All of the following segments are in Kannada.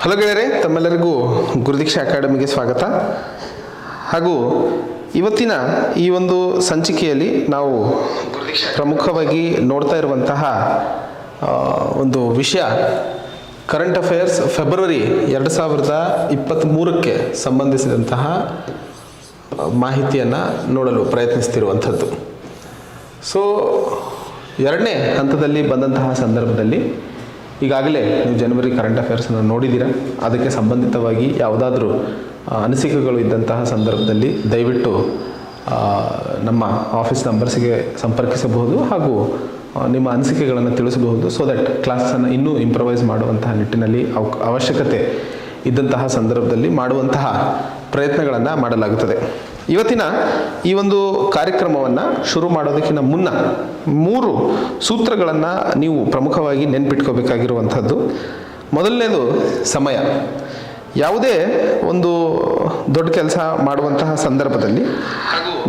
ಹಲೋ ಗೆಳೆಯರೆ, ತಮ್ಮೆಲ್ಲರಿಗೂ ಗುರುದೀಕ್ಷಾ ಅಕಾಡೆಮಿಗೆ ಸ್ವಾಗತ. ಹಾಗೂ ಇವತ್ತಿನ ಈ ಒಂದು ಸಂಚಿಕೆಯಲ್ಲಿ ನಾವು ಪ್ರಮುಖವಾಗಿ ನೋಡ್ತಾ ಇರುವಂತಹ ಒಂದು ವಿಷಯ ಕರೆಂಟ್ ಅಫೇರ್ಸ್ ಫೆಬ್ರವರಿ 2023ಕ್ಕೆ ಸಂಬಂಧಿಸಿದಂತಹ ಮಾಹಿತಿಯನ್ನು ನೋಡಲು ಪ್ರಯತ್ನಿಸ್ತಿರುವಂಥದ್ದು. ಸೊ ಎರಡನೇ ಹಂತದಲ್ಲಿ ಬಂದಂತಹ ಸಂದರ್ಭದಲ್ಲಿ ಈಗಾಗಲೇ ನೀವು ಜನವರಿ ಕರೆಂಟ್ ಅಫೇರ್ಸನ್ನು ನೋಡಿದ್ದೀರಾ. ಅದಕ್ಕೆ ಸಂಬಂಧಿತವಾಗಿ ಯಾವುದಾದ್ರೂ ಅನಿಸಿಕೆಗಳು ಇದ್ದಂತಹ ಸಂದರ್ಭದಲ್ಲಿ ದಯವಿಟ್ಟು ನಮ್ಮ ಆಫೀಸ್ ನಂಬರ್ಸಿಗೆ ಸಂಪರ್ಕಿಸಬಹುದು ಹಾಗೂ ನಿಮ್ಮ ಅನಿಸಿಕೆಗಳನ್ನು ತಿಳಿಸಬಹುದು. ಸೊ ದಟ್ ಕ್ಲಾಸನ್ನು ಇನ್ನೂ ಇಂಪ್ರವೈಸ್ ಮಾಡುವಂತಹ ನಿಟ್ಟಿನಲ್ಲಿ ಅವಶ್ಯಕತೆ ಇದ್ದಂತಹ ಸಂದರ್ಭದಲ್ಲಿ ಮಾಡುವಂತಹ ಪ್ರಯತ್ನಗಳನ್ನು ಮಾಡಲಾಗುತ್ತದೆ. ಇವತ್ತಿನ ಈ ಒಂದು ಕಾರ್ಯಕ್ರಮವನ್ನು ಶುರು ಮಾಡೋದಕ್ಕಿಂತ ಮುನ್ನ 3 ಸೂತ್ರಗಳನ್ನು ನೀವು ಪ್ರಮುಖವಾಗಿ ನೆನ್ಪಿಟ್ಕೋಬೇಕಾಗಿರುವಂಥದ್ದು. ಮೊದಲನೇದು ಸಮಯ. ಯಾವುದೇ ಒಂದು ದೊಡ್ಡ ಕೆಲಸ ಮಾಡುವಂತಹ ಸಂದರ್ಭದಲ್ಲಿ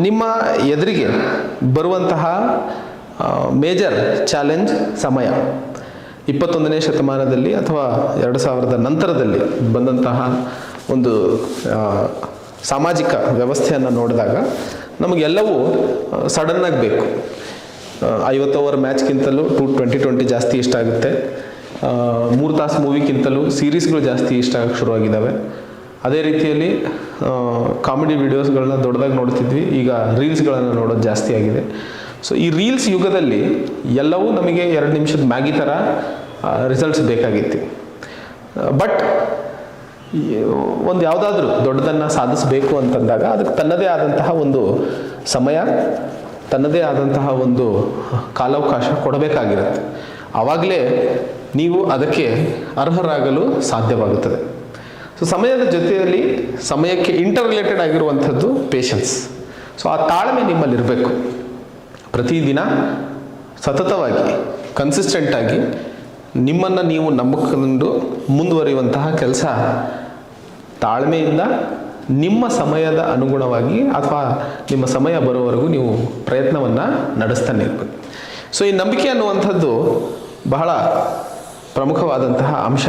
ನಿಮ್ಮ ಎದುರಿಗೆ ಬರುವಂತಹ ಮೇಜರ್ ಚಾಲೆಂಜ್ ಸಮಯ. 21ನೇ ಶತಮಾನದಲ್ಲಿ ಅಥವಾ 2000 ನಂತರದಲ್ಲಿ ಬಂದಂತಹ ಒಂದು ಸಾಮಾಜಿಕ ವ್ಯವಸ್ಥೆಯನ್ನು ನೋಡಿದಾಗ ನಮಗೆಲ್ಲವೂ ಸಡನ್ನಾಗಿ ಬೇಕು. 50 ಓವರ್ ಮ್ಯಾಚ್ಗಿಂತಲೂ 2020 ಜಾಸ್ತಿ ಇಷ್ಟ ಆಗುತ್ತೆ. 3 ತಾಸು ಮೂವಿಗಿಂತಲೂ ಸೀರೀಸ್ಗಳು ಜಾಸ್ತಿ ಇಷ್ಟ ಆಗಕ್ಕೆ ಶುರುವಾಗಿದ್ದಾವೆ. ಅದೇ ರೀತಿಯಲ್ಲಿ ಕಾಮಿಡಿ ವಿಡಿಯೋಸ್ಗಳನ್ನ ದೊಡ್ಡದಾಗಿ ನೋಡ್ತಿದ್ವಿ, ಈಗ ರೀಲ್ಸ್ಗಳನ್ನು ನೋಡೋದು ಜಾಸ್ತಿ ಆಗಿದೆ. ಸೊ ಈ ರೀಲ್ಸ್ ಯುಗದಲ್ಲಿ ಎಲ್ಲವೂ ನಮಗೆ 2 ನಿಮಿಷದ ಮ್ಯಾಗಿ ಥರ ರಿಸಲ್ಟ್ಸ್ ಬೇಕಾಗಿತ್ತು. ಬಟ್ ಒಂದು ಯಾವುದಾದ್ರೂ ದೊಡ್ಡದನ್ನು ಸಾಧಿಸಬೇಕು ಅಂತಂದಾಗ ಅದಕ್ಕೆ ತನ್ನದೇ ಆದಂತಹ ಒಂದು ಸಮಯ, ತನ್ನದೇ ಆದಂತಹ ಒಂದು ಕಾಲಾವಕಾಶ ಕೊಡಬೇಕಾಗಿರುತ್ತೆ. ಆವಾಗಲೇ ನೀವು ಅದಕ್ಕೆ ಅರ್ಹರಾಗಲು ಸಾಧ್ಯವಾಗುತ್ತದೆ. ಸೊ ಸಮಯದ ಜೊತೆಯಲ್ಲಿ ಸಮಯಕ್ಕೆ ಇಂಟರ್ ರಿಲೇಟೆಡ್ ಆಗಿರುವಂಥದ್ದು ಪೇಷನ್ಸ್. ಸೊ ಆ ತಾಳ್ಮೆ ನಿಮ್ಮಲ್ಲಿರಬೇಕು. ಪ್ರತಿದಿನ ಸತತವಾಗಿ ಕನ್ಸಿಸ್ಟೆಂಟಾಗಿ ನಿಮ್ಮನ್ನು ನೀವು ನಂಬಿಕೊಂಡು ಮುಂದುವರಿಯುವಂತಹ ಕೆಲಸ ತಾಳ್ಮೆಯಿಂದ ನಿಮ್ಮ ಸಮಯದ ಅನುಗುಣವಾಗಿ ಅಥವಾ ನಿಮ್ಮ ಸಮಯ ಬರುವವರೆಗೂ ನೀವು ಪ್ರಯತ್ನವನ್ನು ನಡೆಸ್ತಾನೆ ಇರಬೇಕು. ಸೊ ಈ ನಂಬಿಕೆ ಅನ್ನುವಂಥದ್ದು ಬಹಳ ಪ್ರಮುಖವಾದಂತಹ ಅಂಶ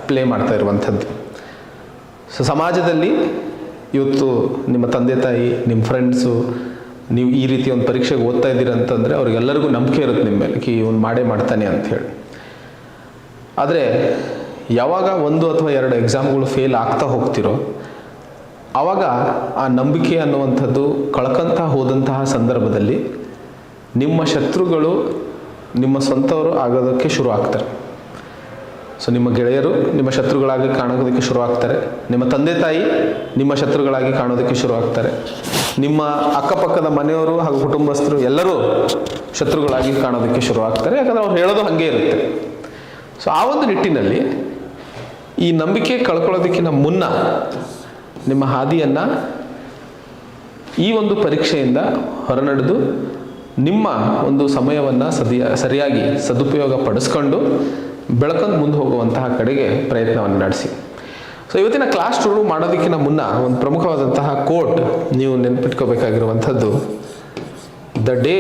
ಪ್ಲೇ ಮಾಡ್ತಾ ಇರುವಂಥದ್ದು. ಸೊ ಸಮಾಜದಲ್ಲಿ ಇವತ್ತು ನಿಮ್ಮ ತಂದೆ ತಾಯಿ, ನಿಮ್ಮ ಫ್ರೆಂಡ್ಸು, ನೀವು ಈ ರೀತಿ ಒಂದು ಪರೀಕ್ಷೆಗೆ ಓದ್ತಾ ಇದ್ದೀರ ಅಂತಂದರೆ ಅವ್ರಿಗೆಲ್ಲರಿಗೂ ನಂಬಿಕೆ ಇರುತ್ತೆ ನಿಮ್ಮ ಮೇಲೆ, ಇವನು ಮಾಡೇ ಮಾಡ್ತಾನೆ ಅಂಥೇಳಿ. ಆದರೆ ಯಾವಾಗ 1 ಅಥವಾ 2 ಎಕ್ಸಾಮ್ಗಳು ಫೇಲ್ ಆಗ್ತಾ ಹೋಗ್ತಿರೋ ಆವಾಗ ಆ ನಂಬಿಕೆ ಅನ್ನುವಂಥದ್ದು ಕಳ್ಕೊಂತ ಹೋದಂತಹ ಸಂದರ್ಭದಲ್ಲಿ ನಿಮ್ಮ ಶತ್ರುಗಳು ನಿಮ್ಮ ಸ್ವಂತವರು ಆಗೋದಕ್ಕೆ ಶುರು ಆಗ್ತಾರೆ. ಸೊ ನಿಮ್ಮ ಗೆಳೆಯರು ನಿಮ್ಮ ಶತ್ರುಗಳಾಗಿ ಕಾಣೋದಕ್ಕೆ ಶುರು ಆಗ್ತಾರೆ. ನಿಮ್ಮ ತಂದೆ ತಾಯಿ ನಿಮ್ಮ ಶತ್ರುಗಳಾಗಿ ಕಾಣೋದಕ್ಕೆ ಶುರು ಆಗ್ತಾರೆ. ನಿಮ್ಮ ಅಕ್ಕಪಕ್ಕದ ಮನೆಯವರು ಹಾಗೂ ಕುಟುಂಬಸ್ಥರು ಎಲ್ಲರೂ ಶತ್ರುಗಳಾಗಿ ಕಾಣೋದಕ್ಕೆ ಶುರು ಆಗ್ತಾರೆ. ಯಾಕಂದರೆ ಅವ್ರು ಹೇಳೋದು ಹಾಗೆ ಇರುತ್ತೆ. ಸೊ ಆ ಒಂದು ನಿಟ್ಟಿನಲ್ಲಿ ಈ ನಂಬಿಕೆ ಕಳ್ಕೊಳ್ಳೋದಕ್ಕಿಂತ ಮುನ್ನ ನಿಮ್ಮ ಹಾದಿಯನ್ನು ಈ ಒಂದು ಪರೀಕ್ಷೆಯಿಂದ ಹೊರನಡೆದು ನಿಮ್ಮ ಒಂದು ಸಮಯವನ್ನು ಸರಿಯಾಗಿ ಸದುಪಯೋಗ ಪಡಿಸ್ಕೊಂಡು ಬೆಳ್ಕೊಂಡು ಮುಂದೆ ಹೋಗುವಂತಹ ಕಡೆಗೆ ಪ್ರಯತ್ನವನ್ನು ನಡೆಸಿ. ಸೊ ಇವತ್ತಿನ ಕ್ಲಾಸ್ ಶುರು ಮಾಡೋದಕ್ಕಿಂತ ಮುನ್ನ ಒಂದು ಪ್ರಮುಖವಾದಂತಹ ಕೋಟ್ ನೀವು ನೆನಪಿಟ್ಕೋಬೇಕಾಗಿರುವಂಥದ್ದು, the day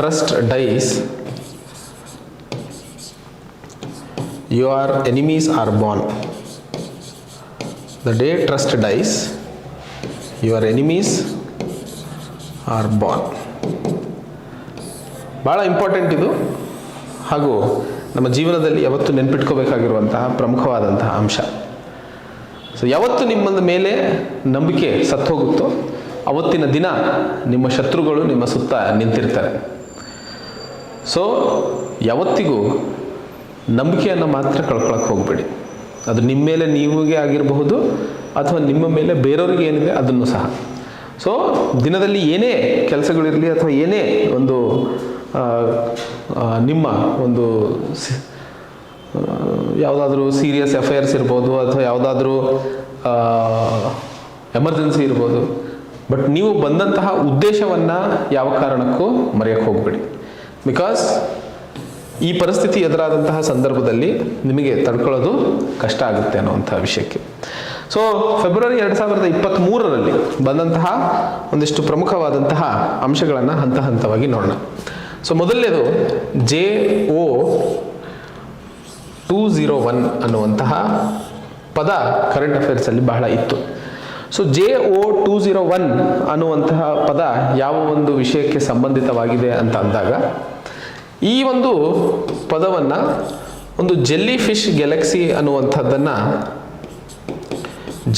trust dies your enemies are born. The day trust dies, your enemies are born. ಭಾಳ ಇಂಪಾರ್ಟೆಂಟ್ ಇದು, ಹಾಗೂ ನಮ್ಮ ಜೀವನದಲ್ಲಿ ಯಾವತ್ತು ನೆನ್ಪಿಟ್ಕೋಬೇಕಾಗಿರುವಂತಹ ಪ್ರಮುಖವಾದಂತಹ ಅಂಶ. ಸೊ ಯಾವತ್ತು ನಿಮ್ಮ ಮೇಲೆ ನಂಬಿಕೆ ಸತ್ತು ಹೋಗುತ್ತೋ ಅವತ್ತಿನ ದಿನ ನಿಮ್ಮ ಶತ್ರುಗಳು ನಿಮ್ಮ ಸುತ್ತ ನಿಂತಿರ್ತಾರೆ. ಸೊ ಯಾವತ್ತಿಗೂ ನಂಬಿಕೆಯನ್ನು ಮಾತ್ರ ಕಳ್ಕೊಳಕ್ಕೆ ಹೋಗಬೇಡಿ. ಅದು ನಿಮ್ಮ ಮೇಲೆ ನೀವಿಗೆ ಆಗಿರಬಹುದು ಅಥವಾ ನಿಮ್ಮ ಮೇಲೆ ಬೇರೆಯವ್ರಿಗೆ ಏನಿದೆ ಅದನ್ನು ಸಹ. ಸೊ ದಿನದಲ್ಲಿ ಏನೇ ಕೆಲಸಗಳಿರಲಿ ಅಥವಾ ಏನೇ ಒಂದು ನಿಮ್ಮ ಒಂದು ಯಾವುದಾದ್ರೂ ಸೀರಿಯಸ್ ಅಫೇರ್ಸ್ ಇರ್ಬೋದು ಅಥವಾ ಯಾವುದಾದ್ರೂ ಎಮರ್ಜೆನ್ಸಿ ಇರ್ಬೋದು, ಬಟ್ ನೀವು ಬಂದಂತಹ ಉದ್ದೇಶವನ್ನು ಯಾವ ಕಾರಣಕ್ಕೂ ಮರೆಯೋಕ್ಕೆ ಹೋಗಬೇಡಿ. ಬಿಕಾಸ್ ಈ ಪರಿಸ್ಥಿತಿ ಎದುರಾದಂತಹ ಸಂದರ್ಭದಲ್ಲಿ ನಿಮಗೆ ತಡ್ಕೊಳ್ಳೋದು ಕಷ್ಟ ಆಗುತ್ತೆ ಅನ್ನುವಂಥ ವಿಷಯಕ್ಕೆ. ಸೊ ಫೆಬ್ರವರಿ 2023ರಲ್ಲಿ ಬಂದಂತಹ ಒಂದಿಷ್ಟು ಪ್ರಮುಖವಾದಂತಹ ಅಂಶಗಳನ್ನು ಹಂತ ಹಂತವಾಗಿ ನೋಡೋಣ. ಸೊ ಮೊದಲನೇದು JO JO201 ಅನ್ನುವಂತಹ ಪದ ಕರೆಂಟ್ ಅಫೇರ್ಸಲ್ಲಿ ಬಹಳ ಇತ್ತು. ಸೊ JO201 ಅನ್ನುವಂತಹ ಪದ ಯಾವ ಒಂದು ವಿಷಯಕ್ಕೆ ಸಂಬಂಧಿತವಾಗಿದೆ ಅಂತ ಅಂದಾಗ, ಈ ಒಂದು ಪದವನ್ನು ಒಂದು ಜೆಲ್ಲಿ ಫಿಶ್ ಗ್ಯಾಲಕ್ಸಿ ಅನ್ನುವಂಥದ್ದನ್ನು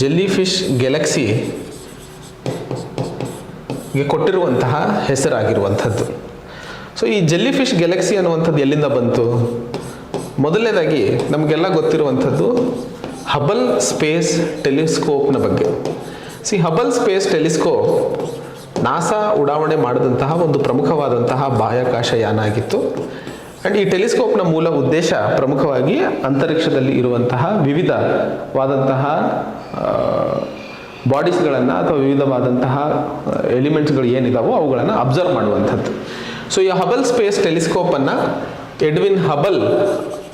ಜೆಲ್ಲಿ ಫಿಶ್ ಗ್ಯಾಲಕ್ಸಿಗೆ ಕೊಟ್ಟಿರುವಂತಹ ಹೆಸರಾಗಿರುವಂಥದ್ದು. ಸೊ ಈ ಜೆಲ್ಲಿ ಫಿಶ್ ಗ್ಯಾಲಕ್ಸಿ ಅನ್ನುವಂಥದ್ದು ಎಲ್ಲಿಂದ ಬಂತು? ಮೊದಲನೇದಾಗಿ ನಮಗೆಲ್ಲ ಗೊತ್ತಿರುವಂಥದ್ದು ಹಬಲ್ ಸ್ಪೇಸ್ ಟೆಲಿಸ್ಕೋಪ್ನ ಬಗ್ಗೆ. ಹಬಲ್ ಸ್ಪೇಸ್ ಟೆಲಿಸ್ಕೋಪ್ ನಾಸಾ ಉಡಾವಣೆ ಮಾಡಿದಂತಹ ಒಂದು ಪ್ರಮುಖವಾದಂತಹ ಬಾಹ್ಯಾಕಾಶ ಯಾನ ಆಗಿತ್ತು. ಆ್ಯಂಡ್ ಈ ಟೆಲಿಸ್ಕೋಪ್ನ ಮೂಲ ಉದ್ದೇಶ ಪ್ರಮುಖವಾಗಿ ಅಂತರಿಕ್ಷದಲ್ಲಿ ಇರುವಂತಹ ವಿವಿಧವಾದಂತಹ ಬಾಡೀಸ್ಗಳನ್ನು ಅಥವಾ ವಿವಿಧವಾದಂತಹ ಎಲಿಮೆಂಟ್ಸ್ಗಳು ಏನಿದಾವೋ ಅವುಗಳನ್ನು ಅಬ್ಸರ್ವ್ ಮಾಡುವಂಥದ್ದು. ಸೊ ಈ ಹಬಲ್ ಸ್ಪೇಸ್ ಟೆಲಿಸ್ಕೋಪನ್ನು ಎಡ್ವಿನ್ ಹಬಲ್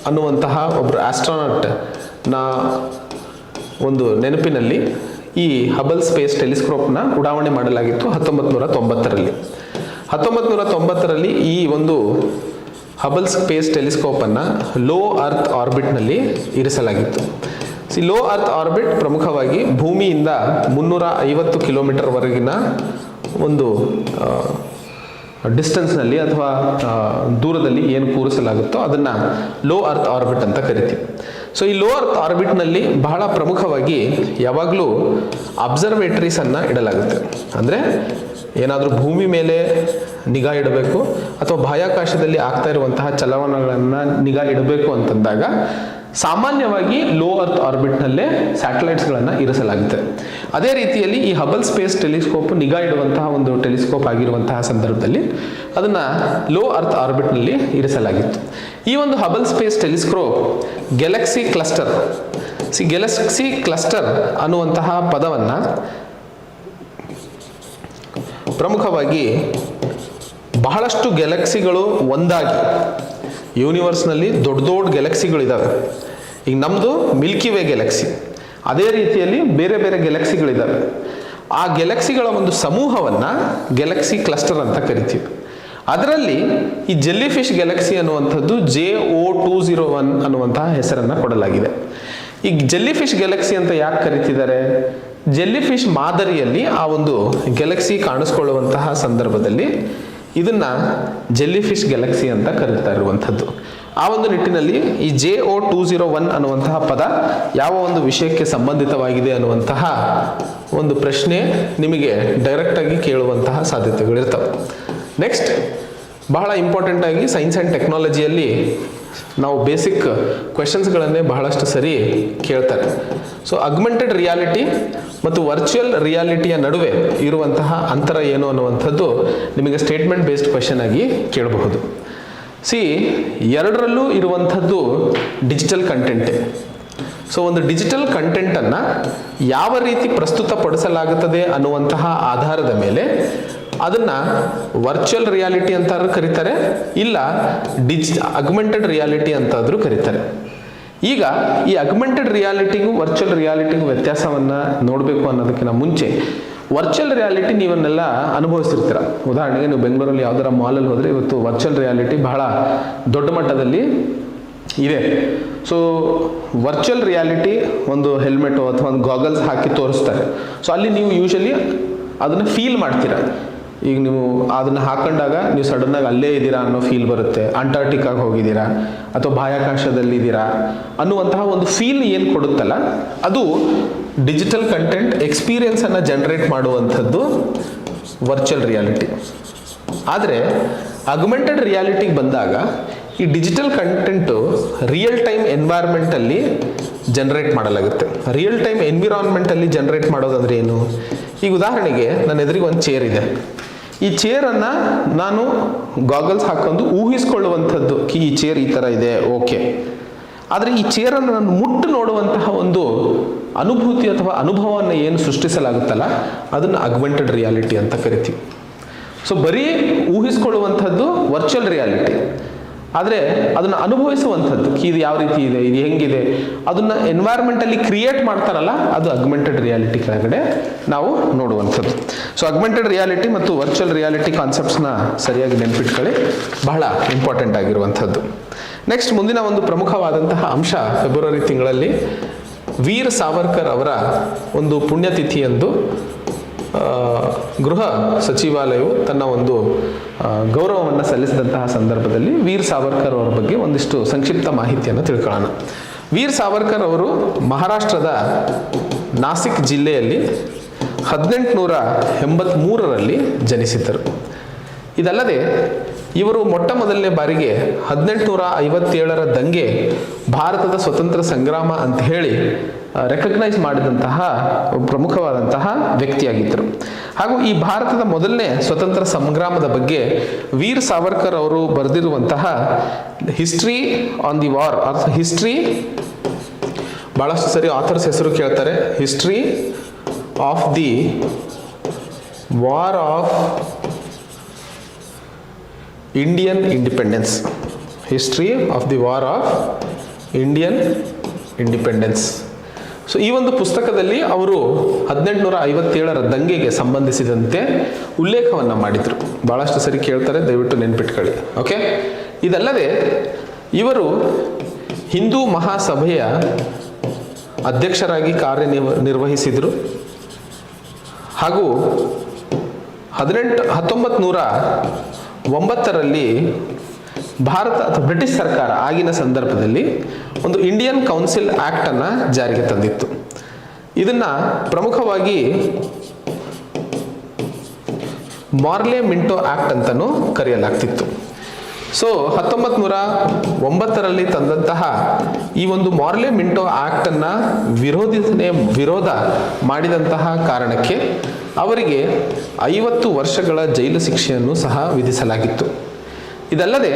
ಅನ್ನುವಂತಹ ಒಬ್ಬರು ಆಸ್ಟ್ರೋನಾಟ್ನ ಒಂದು ನೆನಪಿನಲ್ಲಿ ಈ ಹಬಲ್ ಸ್ಪೇಸ್ ಟೆಲಿಸ್ಕೋಪ್ನ ಉಡಾವಣೆ ಮಾಡಲಾಗಿತ್ತು 1990ರಲ್ಲಿ. 1990ರಲ್ಲಿ ಈ ಒಂದು ಹಬಲ್ ಸ್ಪೇಸ್ ಟೆಲಿಸ್ಕೋಪನ್ನು ಲೋ ಅರ್ತ್ ಆರ್ಬಿಟ್ನಲ್ಲಿ ಇರಿಸಲಾಗಿತ್ತು. ಲೋ ಅರ್ತ್ ಆರ್ಬಿಟ್ ಪ್ರಮುಖವಾಗಿ ಭೂಮಿಯಿಂದ 350 ಕಿಲೋಮೀಟರ್ವರೆಗಿನ ಒಂದು ಡಿಸ್ಟೆನ್ಸ್ನಲ್ಲಿ ಅಥವಾ ದೂರದಲ್ಲಿ ಏನು ಕೂರಿಸಲಾಗುತ್ತೋ ಅದನ್ನು ಲೋ ಅರ್ತ್ ಆರ್ಬಿಟ್ ಅಂತ ಕರಿತೀವಿ. ಸೊ ಈ ಲೋ ಅರ್ತ್ ಆರ್ಬಿಟ್ನಲ್ಲಿ ಬಹಳ ಪ್ರಮುಖವಾಗಿ ಯಾವಾಗಲೂ ಅಬ್ಸರ್ವೇಟರೀಸನ್ನು ಇಡಲಾಗುತ್ತೆ. ಅಂದರೆ ಏನಾದರೂ ಭೂಮಿ ಮೇಲೆ ನಿಗಾ ಇಡಬೇಕು ಅಥವಾ ಬಾಹ್ಯಾಕಾಶದಲ್ಲಿ ಆಗ್ತಾ ಇರುವಂತಹ ಚಲನಗಳನ್ನು ನಿಗಾ ಇಡಬೇಕು ಅಂತಂದಾಗ ಸಾಮಾನ್ಯವಾಗಿ ಲೋ ಅರ್ತ್ ಆರ್ಬಿಟ್ನಲ್ಲೇ ಸ್ಯಾಟಲೈಟ್ಸ್ಗಳನ್ನು ಇರಿಸಲಾಗುತ್ತೆ. ಅದೇ ರೀತಿಯಲ್ಲಿ ಈ ಹಬಲ್ ಸ್ಪೇಸ್ ಟೆಲಿಸ್ಕೋಪ್ ನಿಗಾ ಇಡುವಂತಹ ಒಂದು ಟೆಲಿಸ್ಕೋಪ್ ಆಗಿರುವಂತಹ ಸಂದರ್ಭದಲ್ಲಿ ಅದನ್ನು ಲೋ ಅರ್ತ್ ಆರ್ಬಿಟ್ನಲ್ಲಿ ಇರಿಸಲಾಗಿತ್ತು. ಈ ಒಂದು Hubble space telescope Galaxy cluster ಅನ್ನುವಂತಹ ಪದವನ್ನು ಪ್ರಮುಖವಾಗಿ ಬಹಳಷ್ಟು ಗ್ಯಾಲಕ್ಸಿಗಳು ಒಂದಾಗಿ ಯೂನಿವರ್ಸ್ನಲ್ಲಿ ದೊಡ್ಡ ದೊಡ್ಡ ಗ್ಯಾಲಕ್ಸಿಗಳಿದ್ದಾವೆ. ಈಗ ನಮ್ಮದು ಮಿಲ್ಕಿ ವೇ ಗ್ಯಾಲಕ್ಸಿ, ಅದೇ ರೀತಿಯಲ್ಲಿ ಬೇರೆ ಬೇರೆ ಗ್ಯಾಲಕ್ಸಿಗಳಿದ್ದಾವೆ. ಆ ಗ್ಯಾಲಕ್ಸಿಗಳ ಒಂದು ಸಮೂಹವನ್ನು ಗ್ಯಾಲಕ್ಸಿ ಕ್ಲಸ್ಟರ್ ಅಂತ ಕರಿತೀವಿ. ಅದರಲ್ಲಿ ಈ ಜೆಲ್ಲಿ ಫಿಶ್ ಗ್ಯಾಲಕ್ಸಿ ಅನ್ನುವಂಥದ್ದು JO201 ಅನ್ನುವಂತಹ ಹೆಸರನ್ನು ಕೊಡಲಾಗಿದೆ. ಈ ಜೆಲ್ಲಿ ಫಿಶ್ ಗ್ಯಾಲಕ್ಸಿ ಅಂತ ಯಾಕೆ ಕರಿತಿದ್ದಾರೆ? ಜೆಲ್ಲಿ ಫಿಶ್ ಮಾದರಿಯಲ್ಲಿ ಆ ಒಂದು ಗ್ಯಾಲಕ್ಸಿ ಕಾಣಿಸ್ಕೊಳ್ಳುವಂತಹ ಸಂದರ್ಭದಲ್ಲಿ ಇದನ್ನು ಜೆಲ್ಲಿ ಫಿಶ್ ಗ್ಯಾಲಕ್ಸಿ ಅಂತ ಕರೀತಾ ಇರುವಂಥದ್ದು. ಆ ಒಂದು ನಿಟ್ಟಿನಲ್ಲಿ ಈ JO201 ಅನ್ನುವಂತಹ ಪದ ಯಾವ ಒಂದು ವಿಷಯಕ್ಕೆ ಸಂಬಂಧಿತವಾಗಿದೆ ಅನ್ನುವಂತಹ ಒಂದು ಪ್ರಶ್ನೆ ನಿಮಗೆ ಡೈರೆಕ್ಟಾಗಿ ಕೇಳುವಂತಹ ಸಾಧ್ಯತೆಗಳಿರ್ತವೆ. ನೆಕ್ಸ್ಟ್, ಬಹಳ ಇಂಪಾರ್ಟೆಂಟ್ ಆಗಿ ಸೈನ್ಸ್ ಆ್ಯಂಡ್ ಟೆಕ್ನಾಲಜಿಯಲ್ಲಿ ನಾವು ಬೇಸಿಕ್ ಕ್ವೆಶನ್ಸ್ಗಳನ್ನೇ ಬಹಳಷ್ಟು ಸರಿ ಕೇಳ್ತಾರೆ. ಸೊ ಅಗ್ಮೆಂಟೆಡ್ ರಿಯಾಲಿಟಿ ಮತ್ತು ವರ್ಚುವಲ್ ರಿಯಾಲಿಟಿಯ ನಡುವೆ ಇರುವಂತಹ ಅಂತರ ಏನು ಅನ್ನುವಂಥದ್ದು ನಿಮಗೆ ಸ್ಟೇಟ್ಮೆಂಟ್ ಬೇಸ್ಡ್ ಕ್ವೆಶನ್ ಆಗಿ ಕೇಳಬಹುದು. ಎರಡರಲ್ಲೂ ಇರುವಂಥದ್ದು ಡಿಜಿಟಲ್ ಕಂಟೆಂಟೇ. ಸೊ ಒಂದು ಡಿಜಿಟಲ್ ಕಂಟೆಂಟನ್ನು ಯಾವ ರೀತಿ ಪ್ರಸ್ತುತಪಡಿಸಲಾಗುತ್ತದೆ ಅನ್ನುವಂತಹ ಆಧಾರದ ಮೇಲೆ ಅದನ್ನು ವರ್ಚುವಲ್ ರಿಯಾಲಿಟಿ ಅಂತಾದ್ರೂ ಕರೀತಾರೆ, ಇಲ್ಲ ಅಗ್ಮೆಂಟೆಡ್ ರಿಯಾಲಿಟಿ ಅಂತಾದರೂ ಕರೀತಾರೆ. ಈಗ ಈ ಅಗ್ಮೆಂಟೆಡ್ ರಿಯಾಲಿಟಿಗೂ ವರ್ಚುವಲ್ ರಿಯಾಲಿಟಿಗೂ ವ್ಯತ್ಯಾಸವನ್ನು ನೋಡಬೇಕು ಅನ್ನೋದಕ್ಕಿಂತ ಮುಂಚೆ ವರ್ಚುವಲ್ ರಿಯಾಲಿಟಿ ನೀವನ್ನೆಲ್ಲ ಅನುಭವಿಸಿರ್ತೀರ. ಉದಾಹರಣೆಗೆ ನೀವು ಬೆಂಗಳೂರಲ್ಲಿ ಯಾವ್ದಾರ ಮಾಲಲ್ಲಿ ಹೋದರೆ ಇವತ್ತು ವರ್ಚುವಲ್ ರಿಯಾಲಿಟಿ ಬಹಳ ದೊಡ್ಡ ಮಟ್ಟದಲ್ಲಿ ಇದೆ. ಸೊ ವರ್ಚುವಲ್ ರಿಯಾಲಿಟಿ ಒಂದು ಹೆಲ್ಮೆಟು ಅಥವಾ ಒಂದು ಗಾಗಲ್ಸ್ ಹಾಕಿ ತೋರಿಸ್ತಾರೆ. ಸೊ ಅಲ್ಲಿ ನೀವು ಯೂಶಲಿ ಅದನ್ನು ಫೀಲ್ ಮಾಡ್ತೀರ. ಈಗ ನೀವು ಅದನ್ನು ಹಾಕೊಂಡಾಗ ನೀವು ಸಡನ್ನಾಗಿ ಅಲ್ಲೇ ಇದ್ದೀರಾ ಅನ್ನೋ ಫೀಲ್ ಬರುತ್ತೆ. ಅಂಟಾರ್ಟಿಕಾಗೆ ಹೋಗಿದ್ದೀರಾ ಅಥವಾ ಬಾಹ್ಯಾಕಾಶದಲ್ಲಿದ್ದೀರಾ ಅನ್ನುವಂತಹ ಒಂದು ಫೀಲ್ ಏನು ಕೊಡುತ್ತಲ್ಲ, ಅದು ಡಿಜಿಟಲ್ ಕಂಟೆಂಟ್ ಎಕ್ಸ್ಪೀರಿಯನ್ಸನ್ನು ಜನರೇಟ್ ಮಾಡುವಂಥದ್ದು ವರ್ಚುವಲ್ ರಿಯಾಲಿಟಿ. ಆದರೆ ಅಗ್ಮೆಂಟೆಡ್ ರಿಯಾಲಿಟಿಗೆ ಬಂದಾಗ ಈ ಡಿಜಿಟಲ್ ಕಂಟೆಂಟು ರಿಯಲ್ ಟೈಮ್ ಎನ್ವೈರ್ಮೆಂಟಲ್ಲಿ ಜನರೇಟ್ ಮಾಡಲಾಗುತ್ತೆ. ರಿಯಲ್ ಟೈಮ್ ಎನ್ವಿರಾನ್ಮೆಂಟಲ್ಲಿ ಜನರೇಟ್ ಮಾಡೋದಂದ್ರೆ ಏನು? ಈಗ ಉದಾಹರಣೆಗೆ ನನ್ನ ಎದುರಿಗೆ ಒಂದು ಚೇರ್ ಇದೆ. ಈ ಚೇರನ್ನು ನಾನು ಗಾಗಲ್ಸ್ ಹಾಕೊಂಡು ಊಹಿಸ್ಕೊಳ್ಳುವಂಥದ್ದು, ಈ ಚೇರ್ ಈ ಥರ ಇದೆ, ಓಕೆ. ಆದರೆ ಈ ಚೇರನ್ನು ನಾನು ಮುಟ್ಟು ನೋಡುವಂತಹ ಒಂದು ಅನುಭೂತಿ ಅಥವಾ ಅನುಭವವನ್ನು ಏನು ಸೃಷ್ಟಿಸಲಾಗುತ್ತಲ್ಲ, ಅದನ್ನು ಅಗ್ಮೆಂಟೆಡ್ ರಿಯಾಲಿಟಿ ಅಂತ ಕರಿತೀವಿ. ಸೊ ಬರೀ ಊಹಿಸ್ಕೊಳ್ಳುವಂಥದ್ದು ವರ್ಚುವಲ್ ರಿಯಾಲಿಟಿ. ಆದರೆ ಅದನ್ನು ಅನುಭವಿಸುವಂಥದ್ದು, ಇದು ಯಾವ ರೀತಿ ಇದೆ, ಇದು ಹೆಂಗಿದೆ, ಅದನ್ನು ಎನ್ವೈರ್ಮೆಂಟಲ್ಲಿ ಕ್ರಿಯೇಟ್ ಮಾಡ್ತಾರಲ್ಲ, ಅದು ಅಗ್ಮೆಂಟೆಡ್ ರಿಯಾಲಿಟಿ ಕೆಳಗಡೆ ನಾವು ನೋಡುವಂಥದ್ದು. ಸೊ ಅಗ್ಮೆಂಟೆಡ್ ರಿಯಾಲಿಟಿ ಮತ್ತು ವರ್ಚುವಲ್ ರಿಯಾಲಿಟಿ ಕಾನ್ಸೆಪ್ಟ್ಸ್ನ ಸರಿಯಾಗಿ ನೆನ್ಪಿಟ್ಕೊಳ್ಳಿ, ಬಹಳ ಇಂಪಾರ್ಟೆಂಟ್ ಆಗಿರುವಂಥದ್ದು. ನೆಕ್ಸ್ಟ್ ಮುಂದಿನ ಒಂದು ಪ್ರಮುಖವಾದಂತಹ ಅಂಶ, ಫೆಬ್ರವರಿ ತಿಂಗಳಲ್ಲಿ ವೀರ್ ಸಾವರ್ಕರ್ ಅವರ ಒಂದು ಪುಣ್ಯತಿಥಿಯಂದು ಗೃಹ ಸಚಿವಾಲಯವು ತನ್ನ ಒಂದು ಗೌರವವನ್ನು ಸಲ್ಲಿಸಿದಂತಹ ಸಂದರ್ಭದಲ್ಲಿ ವೀರ್ ಸಾವರ್ಕರ್ ಅವರ ಬಗ್ಗೆ ಒಂದಿಷ್ಟು ಸಂಕ್ಷಿಪ್ತ ಮಾಹಿತಿಯನ್ನು ತಿಳ್ಕೊಳ್ಳೋಣ. ವೀರ್ ಸಾವರ್ಕರ್ ಅವರು ಮಹಾರಾಷ್ಟ್ರದ ನಾಸಿಕ್ ಜಿಲ್ಲೆಯಲ್ಲಿ 1883ರಲ್ಲಿ ಜನಿಸಿದ್ದರು. ಇದಲ್ಲದೆ ಇವರು ಮೊಟ್ಟ ಮೊದಲನೇ ಬಾರಿಗೆ 1857ರ ದಂಗೆ ಭಾರತದ ಸ್ವತಂತ್ರ ಸಂಗ್ರಾಮ ಅಂತ ಹೇಳಿ ರೆಕಗ್ನೈಸ್ ಮಾಡಿದಂತಹ ಪ್ರಮುಖವಾದಂತಹ ವ್ಯಕ್ತಿಯಾಗಿದ್ದರು. ಹಾಗೂ ಈ ಭಾರತದ ಮೊದಲನೇ ಸ್ವತಂತ್ರ ಸಂಗ್ರಾಮದ ಬಗ್ಗೆ ವೀರ್ ಸಾವರ್ಕರ್ ಅವರು ಬರೆದಿರುವಂತಹ history on the war, history, ಬಹಳಷ್ಟು ಸರಿ ಆಥರ್ಸ್ ಹೆಸರು ಕೇಳ್ತಾರೆ, history of the war of Indian independence, history of the war of Indian independence. So ಈ ಒಂದು ಪುಸ್ತಕದಲ್ಲಿ ಅವರು 1857ರ ದಂಗೆಗೆ ಸಂಬಂಧಿಸಿದಂತೆ ಉಲ್ಲೇಖವನ್ನು ಮಾಡಿದರು. ಭಾಳಷ್ಟು ಸರಿ ಕೇಳ್ತಾರೆ, ದಯವಿಟ್ಟು ನೆನ್ಪಿಟ್ಕೊಳ್ಳಿ. ಓಕೆ, ಇದಲ್ಲದೆ ಇವರು ಹಿಂದೂ ಮಹಾಸಭೆಯ ಅಧ್ಯಕ್ಷರಾಗಿ ಕಾರ್ಯನಿರ್ವಹಿಸಿದರು. ಹಾಗೂ 1909ರಲ್ಲಿ ಭಾರತ ಅಥವಾ ಬ್ರಿಟಿಷ್ ಸರ್ಕಾರ ಆಗಿನ ಸಂದರ್ಭದಲ್ಲಿ ಒಂದು ಇಂಡಿಯನ್ ಕೌನ್ಸಿಲ್ ಆಕ್ಟ್ ಅನ್ನು ಜಾರಿಗೆ ತಂದಿತ್ತು. ಇದನ್ನ ಪ್ರಮುಖವಾಗಿ ಮಾರ್ಲೆ ಮಿಂಟೋ ಆಕ್ಟ್ ಅಂತಲೂ ಕರೆಯಲಾಗ್ತಿತ್ತು. ಸೊ 1909ರಲ್ಲಿ ತಂದಂತಹ ಈ ಒಂದು ಮಾರ್ಲೆ ಮಿಂಟೋ ಆಕ್ಟ್ ಅನ್ನ ವಿರೋಧ ಮಾಡಿದಂತಹ ಕಾರಣಕ್ಕೆ ಅವರಿಗೆ 50 ವರ್ಷಗಳ ಜೈಲು ಶಿಕ್ಷೆಯನ್ನು ಸಹ ವಿಧಿಸಲಾಗಿತ್ತು. ಇದಲ್ಲದೆ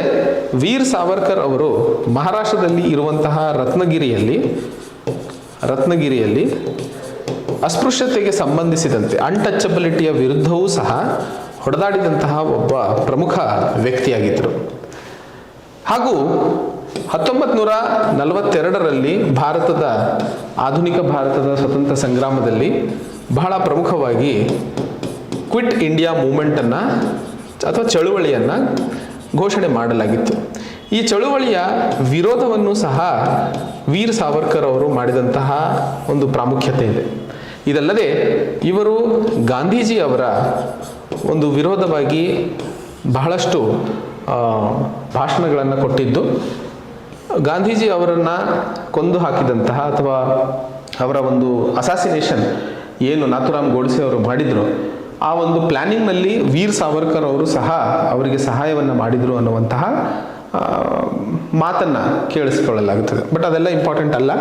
ವೀರ್ ಸಾವರ್ಕರ್ ಅವರು ಮಹಾರಾಷ್ಟ್ರದಲ್ಲಿ ಇರುವಂತಹ ರತ್ನಗಿರಿಯಲ್ಲಿ ಅಸ್ಪೃಶ್ಯತೆಗೆ ಸಂಬಂಧಿಸಿದಂತೆ ಅನ್ಟಚಬಿಲಿಟಿಯ ವಿರುದ್ಧವೂ ಸಹ ಹೊಡೆದಾಡಿದಂತಹ ಒಬ್ಬ ಪ್ರಮುಖ ವ್ಯಕ್ತಿಯಾಗಿದ್ದರು. ಹಾಗೂ 1942ರಲ್ಲಿ ಆಧುನಿಕ ಭಾರತದ ಸ್ವತಂತ್ರ ಸಂಗ್ರಾಮದಲ್ಲಿ ಬಹಳ ಪ್ರಮುಖವಾಗಿ ಕ್ವಿಟ್ ಇಂಡಿಯಾ ಮೂವ್ಮೆಂಟನ್ನು ಅಥವಾ ಚಳುವಳಿಯನ್ನು ಘೋಷಣೆ ಮಾಡಲಾಗಿತ್ತು. ಈ ಚಳುವಳಿಯ ವಿರೋಧವನ್ನು ಸಹ ವೀರ್ ಸಾವರ್ಕರ್ ಅವರು ಮಾಡಿದಂತಹ ಒಂದು ಪ್ರಾಮುಖ್ಯತೆ ಇದೆ. ಇದಲ್ಲದೆ ಇವರು ಗಾಂಧೀಜಿ ಅವರ ಒಂದು ವಿರೋಧವಾಗಿ ಬಹಳಷ್ಟು ಭಾಷಣಗಳನ್ನು ಕೊಟ್ಟಿದ್ದು, ಗಾಂಧೀಜಿ ಅವರನ್ನು ಕೊಂದು ಹಾಕಿದಂತಹ ಅಥವಾ ಅವರ ಒಂದು ಅಸಾಸಿನೇಷನ್ ಏನು ನಾಥುರಾಮ್ ಗೋಡ್ಸೆ ಅವರು ಮಾಡಿದ್ರು, ಆ ಒಂದು ಪ್ಲಾನಿಂಗ್ನಲ್ಲಿ ವೀರ್ ಸಾವರ್ಕರ್ ಅವರು ಸಹ ಅವರಿಗೆ ಸಹಾಯವನ್ನು ಮಾಡಿದರು ಅನ್ನುವಂತಹ ಮಾತನ್ನು ಕೇಳಿಸಿಕೊಳ್ಳಲಾಗುತ್ತದೆ. ಬಟ್ ಅದೆಲ್ಲ ಇಂಪಾರ್ಟೆಂಟ್ ಅಲ್ಲ.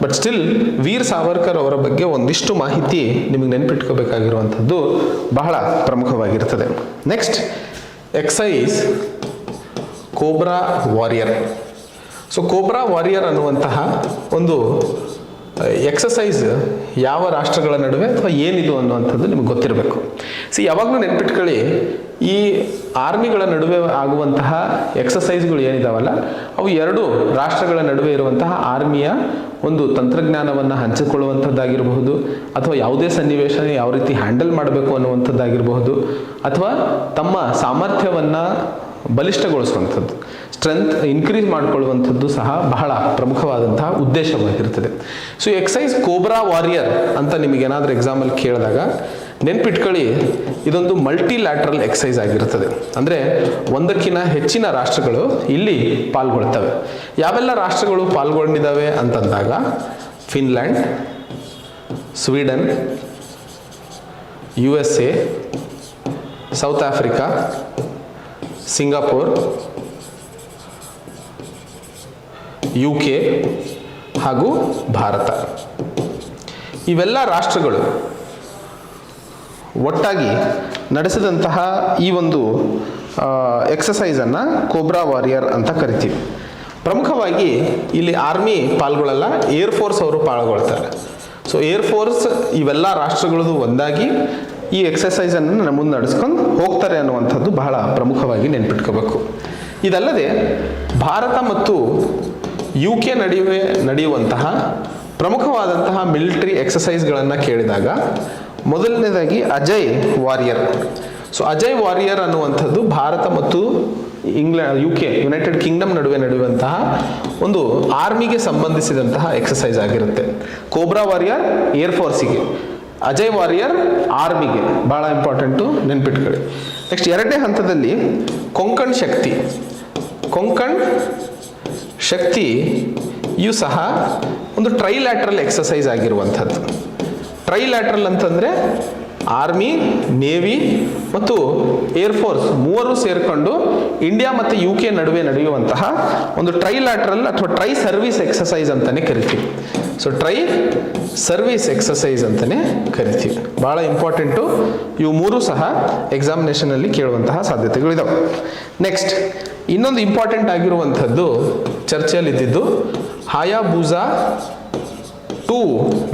ಬಟ್ ಸ್ಟಿಲ್ ವೀರ್ ಸಾವರ್ಕರ್ ಅವರ ಬಗ್ಗೆ ಒಂದಿಷ್ಟು ಮಾಹಿತಿ ನಿಮಗೆ ನೆನಪಿಟ್ಕೋಬೇಕಾಗಿರುವಂಥದ್ದು ಬಹಳ ಪ್ರಮುಖವಾಗಿರ್ತದೆ. Next, exercise Cobra Warrior. So Cobra Warrior ಅನ್ನುವಂತಹ ಒಂದು ಎಕ್ಸಸೈಸ್ ಯಾವ ರಾಷ್ಟ್ರಗಳ ನಡುವೆ ಅಥವಾ ಏನಿದು ಅನ್ನುವಂಥದ್ದು ನಿಮಗೆ ಗೊತ್ತಿರಬೇಕು. ಯಾವಾಗಲೂ ನೆನ್ಪಿಟ್ಕೊಳ್ಳಿ, ಈ ಆರ್ಮಿಗಳ ನಡುವೆ ಆಗುವಂತಹ ಎಕ್ಸಸೈಸ್ಗಳು ಏನಿದಾವಲ್ಲ, ಅವು ಎರಡು ರಾಷ್ಟ್ರಗಳ ನಡುವೆ ಇರುವಂತಹ ಆರ್ಮಿಯ ಒಂದು ತಂತ್ರಜ್ಞಾನವನ್ನು ಹಂಚಿಕೊಳ್ಳುವಂಥದ್ದಾಗಿರಬಹುದು, ಅಥವಾ ಯಾವುದೇ ಸನ್ನಿವೇಶ ಯಾವ ರೀತಿ ಹ್ಯಾಂಡಲ್ ಮಾಡಬೇಕು ಅನ್ನುವಂಥದ್ದಾಗಿರಬಹುದು, ಅಥವಾ ತಮ್ಮ ಸಾಮರ್ಥ್ಯವನ್ನು ಬಲಿಷ್ಠಗೊಳಿಸುವಂಥದ್ದು, ಸ್ಟ್ರೆಂತ್ ಇನ್ಕ್ರೀಸ್ ಮಾಡಿಕೊಳ್ಳುವಂಥದ್ದು ಸಹ ಬಹಳ ಪ್ರಮುಖವಾದಂತಹ ಉದ್ದೇಶವಾಗಿರ್ತದೆ. ಸೊ ಎಕ್ಸೈಸ್ ಕೋಬ್ರಾ ವಾರಿಯರ್ ಅಂತ ನಿಮಗೇನಾದರೂ ಎಕ್ಸಾಮಲ್ಲಿ ಕೇಳಿದಾಗ ನೆನ್ಪಿಟ್ಕೊಳ್ಳಿ, ಇದೊಂದು ಮಲ್ಟಿಲ್ಯಾಟ್ರಲ್ ಎಕ್ಸೈಸ್ ಆಗಿರ್ತದೆ. ಅಂದರೆ ಒಂದಕ್ಕಿಂತ ಹೆಚ್ಚಿನ ರಾಷ್ಟ್ರಗಳು ಇಲ್ಲಿ ಪಾಲ್ಗೊಳ್ತವೆ. ಯಾವೆಲ್ಲ ರಾಷ್ಟ್ರಗಳು ಪಾಲ್ಗೊಂಡಿದ್ದಾವೆ ಅಂತಂದಾಗ Finland, Sweden, USA, south Africa, Singapore, UK ಹಾಗೂ ಭಾರತ. ಇವೆಲ್ಲ ರಾಷ್ಟ್ರಗಳು ಒಟ್ಟಾಗಿ ನಡೆಸಿದಂತಹ ಈ ಒಂದು ಎಕ್ಸಸೈಸನ್ನು ಕೋಬ್ರಾ ವಾರಿಯರ್ ಅಂತ ಕರಿತೀವಿ. ಪ್ರಮುಖವಾಗಿ ಇಲ್ಲಿ ಆರ್ಮಿ ಪಾಲ್ಗೊಳ್ಳಲ್ಲ, ಏರ್ ಫೋರ್ಸ್ ಅವರು ಪಾಲ್ಗೊಳ್ತಾರೆ. ಸೊ ಏರ್ ಫೋರ್ಸ್ ಇವೆಲ್ಲ ರಾಷ್ಟ್ರಗಳದ್ದು ಒಂದಾಗಿ ಈ ಎಕ್ಸಸೈಸನ್ನು ಮುಂದೆ ನಡೆಸ್ಕೊಂಡು ಹೋಗ್ತಾರೆ ಅನ್ನುವಂಥದ್ದು ಬಹಳ ಪ್ರಮುಖವಾಗಿ ನೆನ್ಪಿಟ್ಕೋಬೇಕು. ಇದಲ್ಲದೆ ಭಾರತ ಮತ್ತು UK ನಡುವೆ ನಡೆಯುವಂತಹ ಪ್ರಮುಖವಾದಂತಹ ಮಿಲಿಟರಿ ಎಕ್ಸಸೈಸ್ಗಳನ್ನು ಕೇಳಿದಾಗ ಮೊದಲನೇದಾಗಿ Ajay Warrior. So Ajay Warrior ಅನ್ನುವಂಥದ್ದು ಭಾರತ ಮತ್ತು UK ಯುನೈಟೆಡ್ ಕಿಂಗ್ಡಮ್ ನಡುವೆ ನಡೆಯುವಂತಹ ಒಂದು ಆರ್ಮಿಗೆ ಸಂಬಂಧಿಸಿದಂತಹ ಎಕ್ಸಸೈಸ್ ಆಗಿರುತ್ತೆ. ಕೋಬ್ರಾ ವಾರಿಯರ್ ಏರ್ ಫೋರ್ಸಿಗೆ, ಅಜಯ್ ವಾರಿಯರ್ ಆರ್ಮಿಗೆ, ಬಹಳ ಇಂಪಾರ್ಟೆಂಟು, ನೆನ್ಪಿಟ್ಕೊಳ್ಳಿ. ನೆಕ್ಸ್ಟ್ ಎರಡನೇ ಹಂತದಲ್ಲಿ ಕೊಂಕಣ್ ಶಕ್ತಿ. ಕೊಂಕಣ್ ಶಕ್ತಿ ಇವು ಸಹ ಒಂದು ಟ್ರೈಲ್ಯಾಟ್ರಲ್ ಎಕ್ಸಸೈಸ್ ಆಗಿರುವಂಥದ್ದು. ಟ್ರೈಲ್ಯಾಟ್ರಲ್ ಅಂತಂದರೆ ಆರ್ಮಿ, ನೇವಿ ಮತ್ತು ಏರ್ಫೋರ್ಸ್ ಮೂವರು ಸೇರಿಕೊಂಡು ಇಂಡಿಯಾ ಮತ್ತು UK ನಡುವೆ ನಡೆಯುವಂತಹ ಒಂದು ಟ್ರೈಲ್ಯಾಟ್ರಲ್ ಅಥವಾ ಟ್ರೈ ಸರ್ವಿಸ್ ಎಕ್ಸಸೈಸ್ ಅಂತಲೇ ಕರಿತೀವಿ. ಸೊ ಟ್ರೈ ಸರ್ವಿಸ್ ಎಕ್ಸಸೈಸ್ ಅಂತಲೇ ಕರಿತೀವಿ. ಭಾಳ ಇಂಪಾರ್ಟೆಂಟು, ಇವು ಮೂರು ಸಹ ಎಕ್ಸಾಮಿನೇಷನಲ್ಲಿ ಕೇಳುವಂತಹ ಸಾಧ್ಯತೆಗಳಿದಾವೆ. ನೆಕ್ಸ್ಟ್ ಇನ್ನೊಂದು ಇಂಪಾರ್ಟೆಂಟ್ ಆಗಿರುವಂಥದ್ದು ಚರ್ಚೆಯಲ್ಲಿ ಇದ್ದಿದ್ದು ಹಾಯಾಬೂಸಾ 2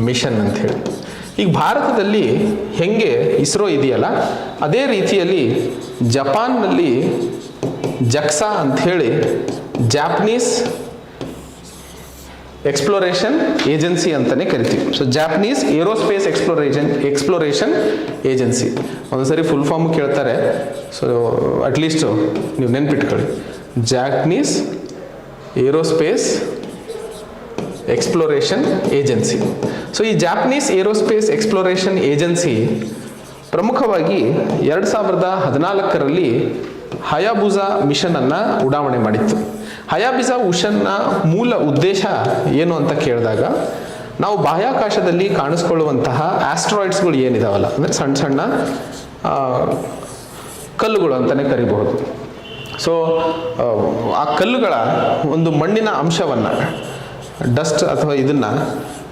ಮಿಷನ್ ಅಂತ ಹೇಳಿ. ಈಗ ಭಾರತದಲ್ಲಿ ಹೆಂಗೆ ಇಸ್ರೋ ಇದೆಯಲ್ಲ ಅದೇ ರೀತಿಯಲ್ಲಿ ಜಪಾನ್ನಲ್ಲಿ ಜಕ್ಸಾ ಅಂಥೇಳಿ ಜಾಪನೀಸ್ ಎಕ್ಸ್ಪ್ಲೋರೇಷನ್ ಏಜೆನ್ಸಿ ಅಂತಲೇ ಕರಿತೀವಿ. So Japanese aerospace exploration agency. ಒಂದೊಂದ್ಸರಿ ಫುಲ್ ಫಾರ್ಮ್ ಕೇಳ್ತಾರೆ, ಸೊ ಅಟ್ಲೀಸ್ಟು ನೀವು ನೆನ್ಪಿಟ್ಕೊಳ್ಳಿ, Japanese aerospace exploration agency. So ಈ ಜಾಪನೀಸ್ ಏರೋಸ್ಪೇಸ್ ಎಕ್ಸ್ಪ್ಲೋರೇಷನ್ ಏಜೆನ್ಸಿ ಪ್ರಮುಖವಾಗಿ 2014ರಲ್ಲಿ ಹಯಾಬುಸಾ ಮಿಷನನ್ನು ಉಡಾವಣೆ ಮಾಡಿತ್ತು. ಹಯಾಬುಸಾ ಮಿಷನ್ನ ಮೂಲ ಉದ್ದೇಶ ಏನು ಅಂತ ಕೇಳಿದಾಗ, ನಾವು ಬಾಹ್ಯಾಕಾಶದಲ್ಲಿ ಕಾಣಿಸ್ಕೊಳ್ಳುವಂತಹ ಆಸ್ಟ್ರಾಯ್ಡ್ಸ್ಗಳು ಏನಿದಾವಲ್ಲ, ಅಂದರೆ ಸಣ್ಣ ಸಣ್ಣ ಕಲ್ಲುಗಳು ಅಂತಲೇ ಕರಿಬಹುದು. ಸೊ ಆ ಕಲ್ಲುಗಳ ಒಂದು ಮಣ್ಣಿನ ಅಂಶವನ್ನು, ಡಸ್ಟ್ ಅಥವಾ ಇದನ್ನು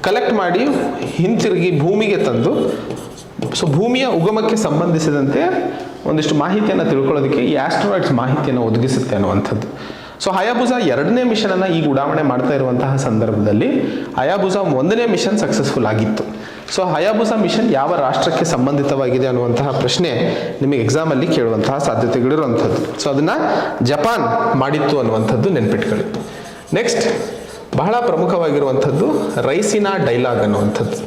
ಕಲೆಕ್ಟ್ ಮಾಡಿ ಹಿಂತಿರುಗಿ ಭೂಮಿಗೆ ತಂದು, ಸೊ ಭೂಮಿಯ ಉಗಮಕ್ಕೆ ಸಂಬಂಧಿಸಿದಂತೆ ಒಂದಿಷ್ಟು ಮಾಹಿತಿಯನ್ನು ತಿಳ್ಕೊಳ್ಳೋದಕ್ಕೆ ಈ ಆಸ್ಟ್ರಾಯ್ಡ್ಸ್ ಮಾಹಿತಿಯನ್ನು ಒದಗಿಸುತ್ತೆ ಅನ್ನುವಂಥದ್ದು. ಸೊ ಹಯಾಬುಸಾ 2ನೇ ಮಿಷನನ್ನು ಈಗ ಉಡಾವಣೆ ಮಾಡ್ತಾ ಇರುವಂತಹ ಸಂದರ್ಭದಲ್ಲಿ ಹಯಾಬುಸಾ 1ನೇ ಮಿಷನ್ ಸಕ್ಸಸ್ಫುಲ್ ಆಗಿತ್ತು. ಸೊ ಹಯಾಬುಸಾ ಮಿಷನ್ ಯಾವ ರಾಷ್ಟ್ರಕ್ಕೆ ಸಂಬಂಧಿತವಾಗಿದೆ ಅನ್ನುವಂತಹ ಪ್ರಶ್ನೆ ನಿಮಗೆ ಎಕ್ಸಾಮಲ್ಲಿ ಕೇಳುವಂತಹ ಸಾಧ್ಯತೆಗಳಿರುವಂಥದ್ದು. ಸೊ ಅದನ್ನು ಜಪಾನ್ ಮಾಡಿತ್ತು ಅನ್ನುವಂಥದ್ದು ನೆನ್ಪಿಟ್ಕೊಳ್ಳಿ. ನೆಕ್ಸ್ಟ್ ಬಹಳ ಪ್ರಮುಖವಾಗಿರುವಂಥದ್ದು ರೈಸಿನಾ ಡೈಲಾಗ್ ಅನ್ನುವಂಥದ್ದು.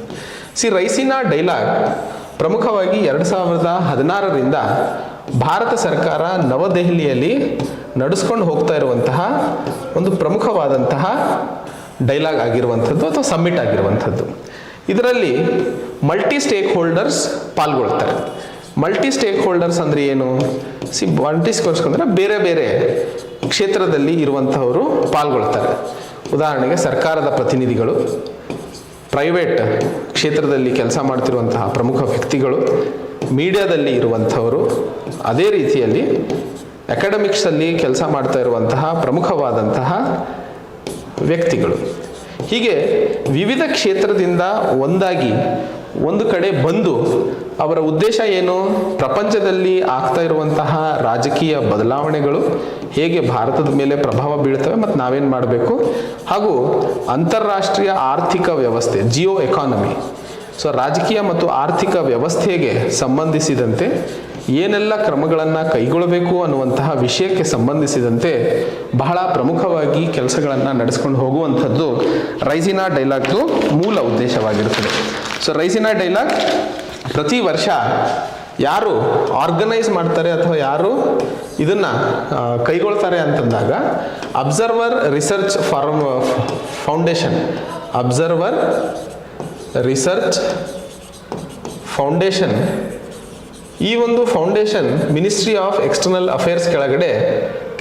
ರೈಸಿನಾ ಡೈಲಾಗ್ ಪ್ರಮುಖವಾಗಿ 2016ರಿಂದ ಭಾರತ ಸರ್ಕಾರ ನವದೆಹಲಿಯಲ್ಲಿ ನಡೆಸ್ಕೊಂಡು ಹೋಗ್ತಾ ಇರುವಂತಹ ಒಂದು ಪ್ರಮುಖವಾದಂತಹ ಡೈಲಾಗ್ ಆಗಿರುವಂಥದ್ದು ಅಥವಾ ಸಮ್ಮಿಟ್ ಆಗಿರುವಂಥದ್ದು. ಇದರಲ್ಲಿ ಮಲ್ಟಿ ಸ್ಟೇಕ್ ಹೋಲ್ಡರ್ಸ್ ಪಾಲ್ಗೊಳ್ತಾರೆ. ಮಲ್ಟಿ ಸ್ಟೇಕ್ ಹೋಲ್ಡರ್ಸ್ ಅಂದರೆ ಏನು? ಮಲ್ಟಿ ಸ್ಟೇಕ್ ಅಂದರೆ ಬೇರೆ ಬೇರೆ ಕ್ಷೇತ್ರದಲ್ಲಿ ಇರುವಂಥವರು ಪಾಲ್ಗೊಳ್ತಾರೆ. ಉದಾಹರಣೆಗೆ ಸರ್ಕಾರದ ಪ್ರತಿನಿಧಿಗಳು, ಪ್ರೈವೇಟ್ ಕ್ಷೇತ್ರದಲ್ಲಿ ಕೆಲಸ ಮಾಡ್ತಿರುವಂತಹ ಪ್ರಮುಖ ವ್ಯಕ್ತಿಗಳು, ಮೀಡಿಯಾದಲ್ಲಿ ಇರುವಂಥವರು, ಅದೇ ರೀತಿಯಲ್ಲಿ ಅಕಾಡೆಮಿಕ್ಸಲ್ಲಿ ಕೆಲಸ ಮಾಡ್ತಾ ಇರುವಂತಹ ಪ್ರಮುಖವಾದಂತಹ ವ್ಯಕ್ತಿಗಳು. ಹೀಗೆ ವಿವಿಧ ಕ್ಷೇತ್ರದಿಂದ ಒಂದಾಗಿ ಒಂದು ಕಡೆ ಬಂದು ಅವರ ಉದ್ದೇಶ ಏನು? ಪ್ರಪಂಚದಲ್ಲಿ ಆಗ್ತಾ ಇರುವಂತಹ ರಾಜಕೀಯ ಬದಲಾವಣೆಗಳು ಹೇಗೆ ಭಾರತದ ಮೇಲೆ ಪ್ರಭಾವ ಬೀಳ್ತವೆ ಮತ್ತು ನಾವೇನು ಮಾಡಬೇಕು, ಹಾಗೂ ಅಂತಾರಾಷ್ಟ್ರೀಯ ಆರ್ಥಿಕ ವ್ಯವಸ್ಥೆ, ಜಿಯೋ ಎಕಾನಮಿ, ಸೊ ರಾಜಕೀಯ ಮತ್ತು ಆರ್ಥಿಕ ವ್ಯವಸ್ಥೆಗೆ ಸಂಬಂಧಿಸಿದಂತೆ ಏನೆಲ್ಲ ಕ್ರಮಗಳನ್ನು ಕೈಗೊಳ್ಳಬೇಕು ಅನ್ನುವಂತಹ ವಿಷಯಕ್ಕೆ ಸಂಬಂಧಿಸಿದಂತೆ ಬಹಳ ಪ್ರಮುಖವಾಗಿ ಕೆಲಸಗಳನ್ನು ನಡೆಸ್ಕೊಂಡು ಹೋಗುವಂಥದ್ದು ರೈಸಿನಾ ಡೈಲಾಗ್ದು ಮೂಲ ಉದ್ದೇಶವಾಗಿರುತ್ತದೆ. ಸೊ ರೈಸಿನಾ ಡೈಲಾಗ್ ಪ್ರತಿ ವರ್ಷ ಯಾರು ಆರ್ಗನೈಸ್ ಮಾಡ್ತಾರೆ ಅಥವಾ ಯಾರು ಇದನ್ನು ಕೈಗೊಳ್ತಾರೆ ಅಂತಂದಾಗ observer research foundation, observer research foundation, ಈ ಒಂದು foundation ministry of external affairs ಕೆಳಗಡೆ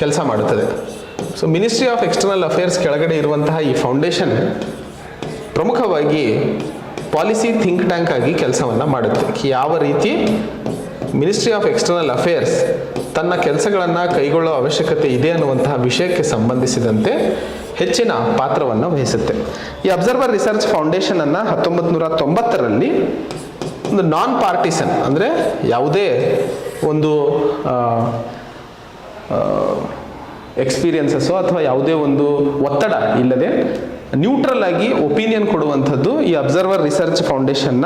ಕೆಲಸ ಮಾಡುತ್ತದೆ. So ministry of external affairs ಕೆಳಗಡೆ ಇರುವಂತಹ ಈ ಫೌಂಡೇಶನ್ ಪ್ರಮುಖವಾಗಿ ಪಾಲಿಸಿ ಥಿಂಕ್ ಟ್ಯಾಂಕ್ ಆಗಿ ಕೆಲಸವನ್ನು ಮಾಡುತ್ತೆ. ಯಾವ ರೀತಿ ಮಿನಿಸ್ಟ್ರಿ ಆಫ್ ಎಕ್ಸ್ಟರ್ನಲ್ ಅಫೇರ್ಸ್ ತನ್ನ ಕೆಲಸಗಳನ್ನು ಕೈಗೊಳ್ಳೋ ಅವಶ್ಯಕತೆ ಇದೆ ಅನ್ನುವಂತಹ ವಿಷಯಕ್ಕೆ ಸಂಬಂಧಿಸಿದಂತೆ ಹೆಚ್ಚಿನ ಪಾತ್ರವನ್ನು ವಹಿಸುತ್ತೆ. ಈ ಅಬ್ಸರ್ವರ್ ರಿಸರ್ಚ್ ಫೌಂಡೇಶನನ್ನು 1990ರಲ್ಲಿ ಒಂದು ನಾನ್ ಪಾರ್ಟಿಸನ್, ಅಂದರೆ ಯಾವುದೇ ಒಂದು ಎಕ್ಸ್ಪೀರಿಯನ್ಸಸ್ಸು ಅಥವಾ ಯಾವುದೇ ಒಂದು ಒತ್ತಡ ಇಲ್ಲದೆ ನ್ಯೂಟ್ರಲ್ ಆಗಿ ಒಪಿನಿಯನ್ ಕೊಡುವಂಥದ್ದು ಈ ಅಬ್ಸರ್ವರ್ ರಿಸರ್ಚ್ ಫೌಂಡೇಶನ್ನ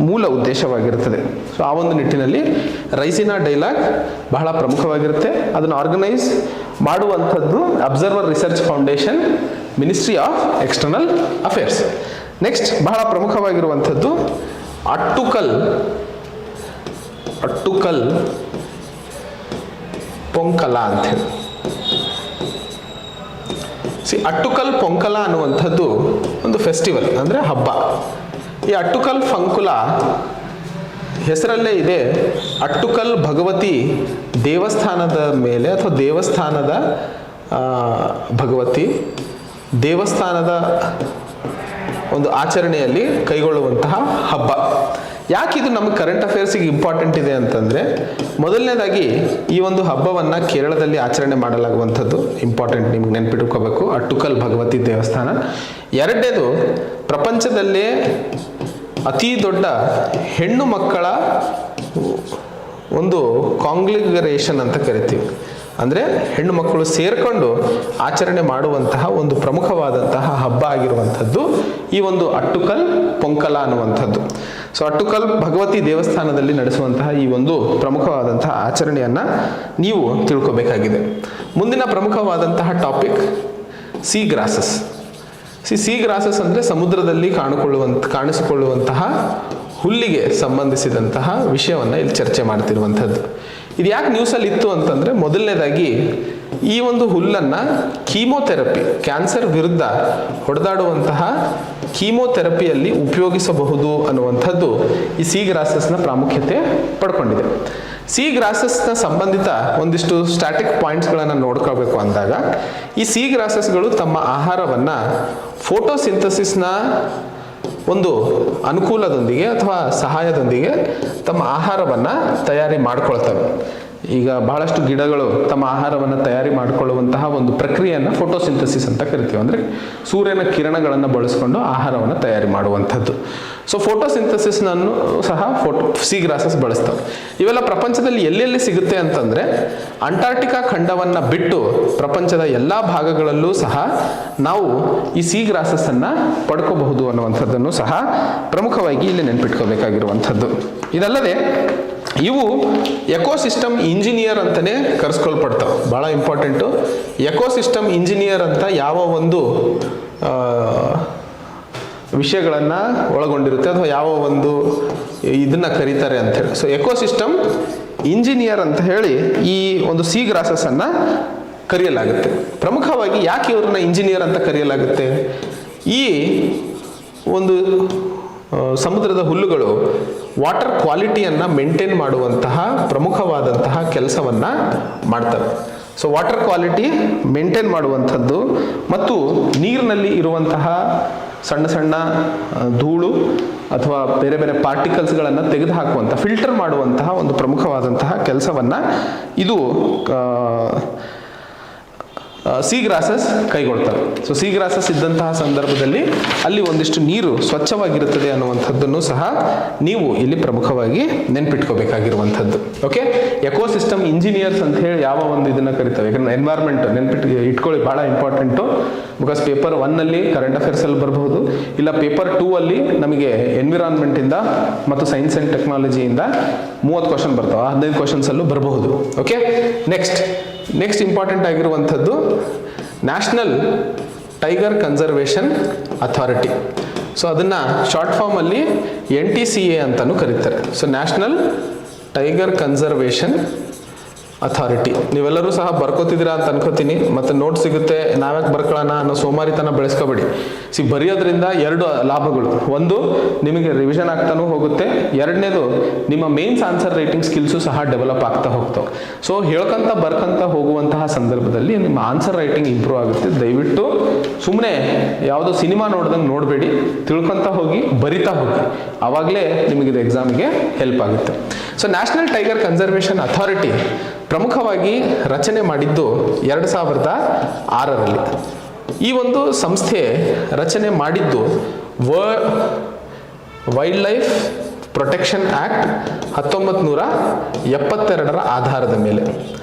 ಮೂಲ ಉದ್ದೇಶವಾಗಿರುತ್ತದೆ. ಸೊ ಆ ಒಂದು ನಿಟ್ಟಿನಲ್ಲಿ ರೈಸಿನಾ ಡೈಲಾಗ್ ಬಹಳ ಪ್ರಮುಖವಾಗಿರುತ್ತೆ. ಅದನ್ನು ಆರ್ಗನೈಸ್ ಮಾಡುವಂಥದ್ದು observer research foundation, ministry of external affairs. Next ಬಹಳ ಪ್ರಮುಖವಾಗಿರುವಂಥದ್ದು ಅಟ್ಟುಕಲ್ ಪೊಂಕಲ ಅಂಥೇಳಿ. ಅಟ್ಟುಕಲ್ ಪೊಂಕಲ ಅನ್ನುವಂಥದ್ದು ಒಂದು ಫೆಸ್ಟಿವಲ್, ಅಂದರೆ ಹಬ್ಬ. ಈ ಅಟ್ಟುಕಲ್ ಪಂಕುಲ ಹೆಸರಲ್ಲೇ ಇದೆ, ಅಟ್ಟುಕಲ್ ಭಗವತಿ ದೇವಸ್ಥಾನದ ಮೇಲೆ ಅಥವಾ ದೇವಸ್ಥಾನದ ಭಗವತಿ ದೇವಸ್ಥಾನದ ಒಂದು ಆಚರಣೆಯಲ್ಲಿ ಕೈಗೊಳ್ಳುವಂತಹ ಹಬ್ಬ. ಯಾಕೆ ಇದು ನಮ್ಮ ಕರೆಂಟ್ ಅಫೇರ್ಸಿಗೆ ಇಂಪಾರ್ಟೆಂಟ್ ಇದೆ ಅಂತಂದರೆ, ಮೊದಲನೇದಾಗಿ ಈ ಒಂದು ಹಬ್ಬವನ್ನು ಕೇರಳದಲ್ಲಿ ಆಚರಣೆ ಮಾಡಲಾಗುವಂಥದ್ದು ಇಂಪಾರ್ಟೆಂಟ್, ನಿಮ್ಗೆ ನೆನಪಿಟ್ಕೋಬೇಕು, ಅಟ್ಟುಕಲ್ ಭಗವತಿ ದೇವಸ್ಥಾನ. ಎರಡನೇದು, ಪ್ರಪಂಚದಲ್ಲೇ ಅತಿ ದೊಡ್ಡ ಹೆಣ್ಣು ಮಕ್ಕಳ ಒಂದು ಕಾಂಗ್ಲಿಗರೇಷನ್ ಅಂತ ಕರಿತೀವಿ, ಅಂದರೆ ಹೆಣ್ಣು ಮಕ್ಕಳು ಸೇರಿಕೊಂಡು ಆಚರಣೆ ಮಾಡುವಂತಹ ಒಂದು ಪ್ರಮುಖವಾದಂತಹ ಹಬ್ಬ ಆಗಿರುವಂಥದ್ದು ಈ ಒಂದು ಅಟ್ಟುಕಲ್ ಪೊಂಕಲ ಅನ್ನುವಂಥದ್ದು. ಸೊ ಅಟ್ಟುಕಲ್ ಭಗವತಿ ದೇವಸ್ಥಾನದಲ್ಲಿ ನಡೆಸುವಂತಹ ಈ ಒಂದು ಪ್ರಮುಖವಾದಂತಹ ಆಚರಣೆಯನ್ನು ನೀವು ತಿಳ್ಕೊಬೇಕಾಗಿದೆ. ಮುಂದಿನ ಪ್ರಮುಖವಾದಂತಹ topic sea grasses. Sea grasses ಅಂದರೆ ಸಮುದ್ರದಲ್ಲಿ ಕಾಣಿಸಿಕೊಳ್ಳುವಂತಹ ಹುಲ್ಲಿಗೆ ಸಂಬಂಧಿಸಿದಂತಹ ವಿಷಯವನ್ನು ಇಲ್ಲಿ ಚರ್ಚೆ ಮಾಡ್ತಿರುವಂಥದ್ದು. ಇದು ಯಾಕೆ ನ್ಯೂಸಲ್ಲಿ ಇತ್ತು ಅಂತಂದರೆ, ಮೊದಲನೇದಾಗಿ ಈ ಒಂದು ಹುಲ್ಲನ್ನು ಕೀಮೋಥೆರಪಿ, ಕ್ಯಾನ್ಸರ್ ವಿರುದ್ಧ ಹೊಡೆದಾಡುವಂತಹ ಕೀಮೋಥೆರಪಿಯಲ್ಲಿ ಉಪಯೋಗಿಸಬಹುದು ಅನ್ನುವಂಥದ್ದು ಈ ಸೀ ಗ್ರಾಸಸ್ನ ಪ್ರಾಮುಖ್ಯತೆ ಪಡ್ಕೊಂಡಿದೆ. ಸೀ ಗ್ರಾಸಸ್ನ ಸಂಬಂಧಿತ ಒಂದಿಷ್ಟು ಸ್ಟ್ಯಾಟಿಕ್ ಪಾಯಿಂಟ್ಸ್ಗಳನ್ನು ನೋಡ್ಕೋಬೇಕು ಅಂದಾಗ, ಈ ಸೀ ಗ್ರಾಸಸ್ಗಳು ತಮ್ಮ ಆಹಾರವನ್ನು ಫೋಟೋಸಿಂಥಸಿಸ್ನ ಒಂದು ಅನುಕೂಲದೊಂದಿಗೆ ಅಥವಾ ಸಹಾಯದೊಂದಿಗೆ ತಮ್ಮ ಆಹಾರವನ್ನು ತಯಾರಿ ಮಾಡಿಕೊಳ್ತವೆ. ಈಗ ಬಹಳಷ್ಟು ಗಿಡಗಳು ತಮ್ಮ ಆಹಾರವನ್ನು ತಯಾರಿ ಮಾಡಿಕೊಳ್ಳುವಂತಹ ಒಂದು ಪ್ರಕ್ರಿಯೆಯನ್ನು ಫೋಟೋಸಿಂಥಸಿಸ್ ಅಂತ ಕರಿತೀವಿ, ಅಂದರೆ ಸೂರ್ಯನ ಕಿರಣಗಳನ್ನು ಬಳಸಿಕೊಂಡು ಆಹಾರವನ್ನು ತಯಾರಿ ಮಾಡುವಂಥದ್ದು. ಸೊ ಫೋಟೋಸಿಂಥಸಿಸ್ನನ್ನು ಸಹ ಸೀ ಗ್ರಾಸಸ್ ಬಳಸ್ತವೆ. ಇವೆಲ್ಲ ಪ್ರಪಂಚದಲ್ಲಿ ಎಲ್ಲೆಲ್ಲಿ ಸಿಗುತ್ತೆ ಅಂತಂದರೆ, ಅಂಟಾರ್ಟಿಕಾ ಖಂಡವನ್ನು ಬಿಟ್ಟು ಪ್ರಪಂಚದ ಎಲ್ಲ ಭಾಗಗಳಲ್ಲೂ ಸಹ ನಾವು ಈ ಸೀ ಗ್ರಾಸಸ್ಸನ್ನು ಪಡ್ಕೋಬಹುದು ಅನ್ನುವಂಥದ್ದನ್ನು ಸಹ ಪ್ರಮುಖವಾಗಿ ಇಲ್ಲಿ ನೆನಪಿಟ್ಕೋಬೇಕಾಗಿರುವಂಥದ್ದು. ಇದಲ್ಲದೆ ಇವು ಎಕೋಸಿಸ್ಟಮ್ ಇಂಜಿನಿಯರ್ ಅಂತಲೇ ಕರೆಸ್ಕೊಳ್ಪಡ್ತಾವೆ. ಭಾಳ ಇಂಪಾರ್ಟೆಂಟು. ಎಕೋಸಿಸ್ಟಮ್ ಇಂಜಿನಿಯರ್ ಅಂತ ಯಾವ ಒಂದು ವಿಷಯಗಳನ್ನು ಒಳಗೊಂಡಿರುತ್ತೆ ಅಥವಾ ಯಾವ ಒಂದು ಇದನ್ನು ಕರೀತಾರೆ ಅಂಥೇಳಿ. ಸೊ ಎಕೋಸಿಸ್ಟಮ್ ಇಂಜಿನಿಯರ್ ಅಂತ ಹೇಳಿ ಈ ಒಂದು ಸೀ ಗ್ರಾಸಸ್ಸನ್ನು ಕರೆಯಲಾಗುತ್ತೆ. ಪ್ರಮುಖವಾಗಿ ಯಾಕೆ ಇವ್ರನ್ನ ಇಂಜಿನಿಯರ್ ಅಂತ ಕರೆಯಲಾಗುತ್ತೆ? ಈ ಒಂದು ಸಮುದ್ರದ ಹುಲ್ಲುಗಳು ವಾಟರ್ ಕ್ವಾಲಿಟಿಯನ್ನು ಮೇಂಟೈನ್ ಮಾಡುವಂತಹ ಪ್ರಮುಖವಾದಂತಹ ಕೆಲಸವನ್ನು ಮಾಡ್ತವೆ. ಸೊ ವಾಟರ್ ಕ್ವಾಲಿಟಿ ಮೇಂಟೈನ್ ಮಾಡುವಂಥದ್ದು ಮತ್ತು ನೀರಿನಲ್ಲಿ ಇರುವಂತಹ ಸಣ್ಣ ಸಣ್ಣ ಧೂಳು ಅಥವಾ ಬೇರೆ ಬೇರೆ ಪಾರ್ಟಿಕಲ್ಸ್ಗಳನ್ನು ತೆಗೆದುಹಾಕುವಂಥ, ಫಿಲ್ಟರ್ ಮಾಡುವಂತಹ ಒಂದು ಪ್ರಮುಖವಾದಂತಹ ಕೆಲಸವನ್ನು ಇದು ಸೀ ಗ್ರಾಸಸ್ ಕೈಗೊಳ್ತವೆ. ಸೊ ಸೀ ಗ್ರಾಸಸ್ ಇದ್ದಂತಹ ಸಂದರ್ಭದಲ್ಲಿ ಅಲ್ಲಿ ಒಂದಿಷ್ಟು ನೀರು ಸ್ವಚ್ಛವಾಗಿರುತ್ತದೆ ಅನ್ನುವಂಥದ್ದನ್ನು ಸಹ ನೀವು ಇಲ್ಲಿ ಪ್ರಮುಖವಾಗಿ ನೆನ್ಪಿಟ್ಕೋಬೇಕಾಗಿರುವಂಥದ್ದು. ಓಕೆ, ಎಕೋಸಿಸ್ಟಮ್ ಇಂಜಿನಿಯರ್ಸ್ ಅಂತ ಹೇಳಿ ಯಾವ ಒಂದು ಇದನ್ನು ಕರಿತವೆ. ಯಾಕಂದ್ರೆ ಎನ್ವೈರ್ಮೆಂಟ್ ಇಟ್ಕೊಳ್ಳಿ, ಭಾಳ ಇಂಪಾರ್ಟೆಂಟು. ಬಿಕಾಸ್ ಪೇಪರ್ 1 ಕರೆಂಟ್ ಅಫೇರ್ಸಲ್ಲಿ ಬರಬಹುದು, ಇಲ್ಲ ಪೇಪರ್ 2 ನಮಗೆ ಎನ್ವಿರಾನ್ಮೆಂಟಿಂದ ಮತ್ತು ಸೈನ್ಸ್ ಆ್ಯಂಡ್ ಟೆಕ್ನಾಲಜಿಯಿಂದ 30 ಕ್ವಶನ್ ಬರ್ತಾವೆ, 15 ಕ್ವಶನ್ಸಲ್ಲೂ ಬರಬಹುದು. ಓಕೆ, ನೆಕ್ಸ್ಟ್ ಇಂಪಾರ್ಟೆಂಟ್ ಆಗಿರುವಂಥದ್ದು national tiger conservation authority. So ಅದನ್ನು ಶಾರ್ಟ್ ಫಾರ್ಮಲ್ಲಿ NTCA ಅಂತಲೂ ಕರೀತಾರೆ. So national tiger conservation authority. ನೀವೆಲ್ಲರೂ ಸಹ ಬರ್ಕೋತಿದ್ದೀರಾ ಅಂತ ಅನ್ಕೋತೀನಿ. ಮತ್ತು ನೋಟ್ ಸಿಗುತ್ತೆ, ನಾವ್ಯಾಕೆ ಬರ್ಕೊಳ್ಳೋಣ ಅನ್ನೋ ಸೋಮಾರಿತನ ಬೆಳೆಸ್ಕೋಬೇಡಿ. ಬರೆಯೋದ್ರಿಂದ 2 ಲಾಭಗಳು. ಒಂದು, ನಿಮಗೆ ರಿವಿಷನ್ ಆಗ್ತಾನೂ ಹೋಗುತ್ತೆ. ಎರಡನೇದು, ನಿಮ್ಮ ಮೇನ್ಸ್ ಆನ್ಸರ್ ರೈಟಿಂಗ್ ಸ್ಕಿಲ್ಸು ಸಹ ಡೆವಲಪ್ ಆಗ್ತಾ ಹೋಗ್ತಾವೆ. ಸೊ ಹೇಳ್ಕೊಂತ ಬರ್ಕೊಂತ ಹೋಗುವಂತಹ ಸಂದರ್ಭದಲ್ಲಿ ನಿಮ್ಮ ಆನ್ಸರ್ ರೈಟಿಂಗ್ ಇಂಪ್ರೂವ್ ಆಗುತ್ತೆ. ದಯವಿಟ್ಟು ಸುಮ್ಮನೆ ಯಾವುದೋ ಸಿನಿಮಾ ನೋಡ್ದಂಗೆ ನೋಡಬೇಡಿ, ತಿಳ್ಕೊತಾ ಹೋಗಿ, ಬರಿತಾ ಹೋಗಿ, ಆವಾಗಲೇ ನಿಮಗಿದು ಎಕ್ಸಾಮಿಗೆ ಹೆಲ್ಪ್ ಆಗುತ್ತೆ. So national tiger conservation authority ಪ್ರಮುಖವಾಗಿ ರಚನೆ ಮಾಡಿದ್ದು 2006ರಲ್ಲಿ. ಈ ಒಂದು ಸಂಸ್ಥೆ ರಚನೆ ಮಾಡಿದ್ದು ವೈಲ್ಡ್ ಲೈಫ್ ಪ್ರೊಟೆಕ್ಷನ್ ಆ್ಯಕ್ಟ್ 1972ರ ಆಧಾರದ ಮೇಲೆ.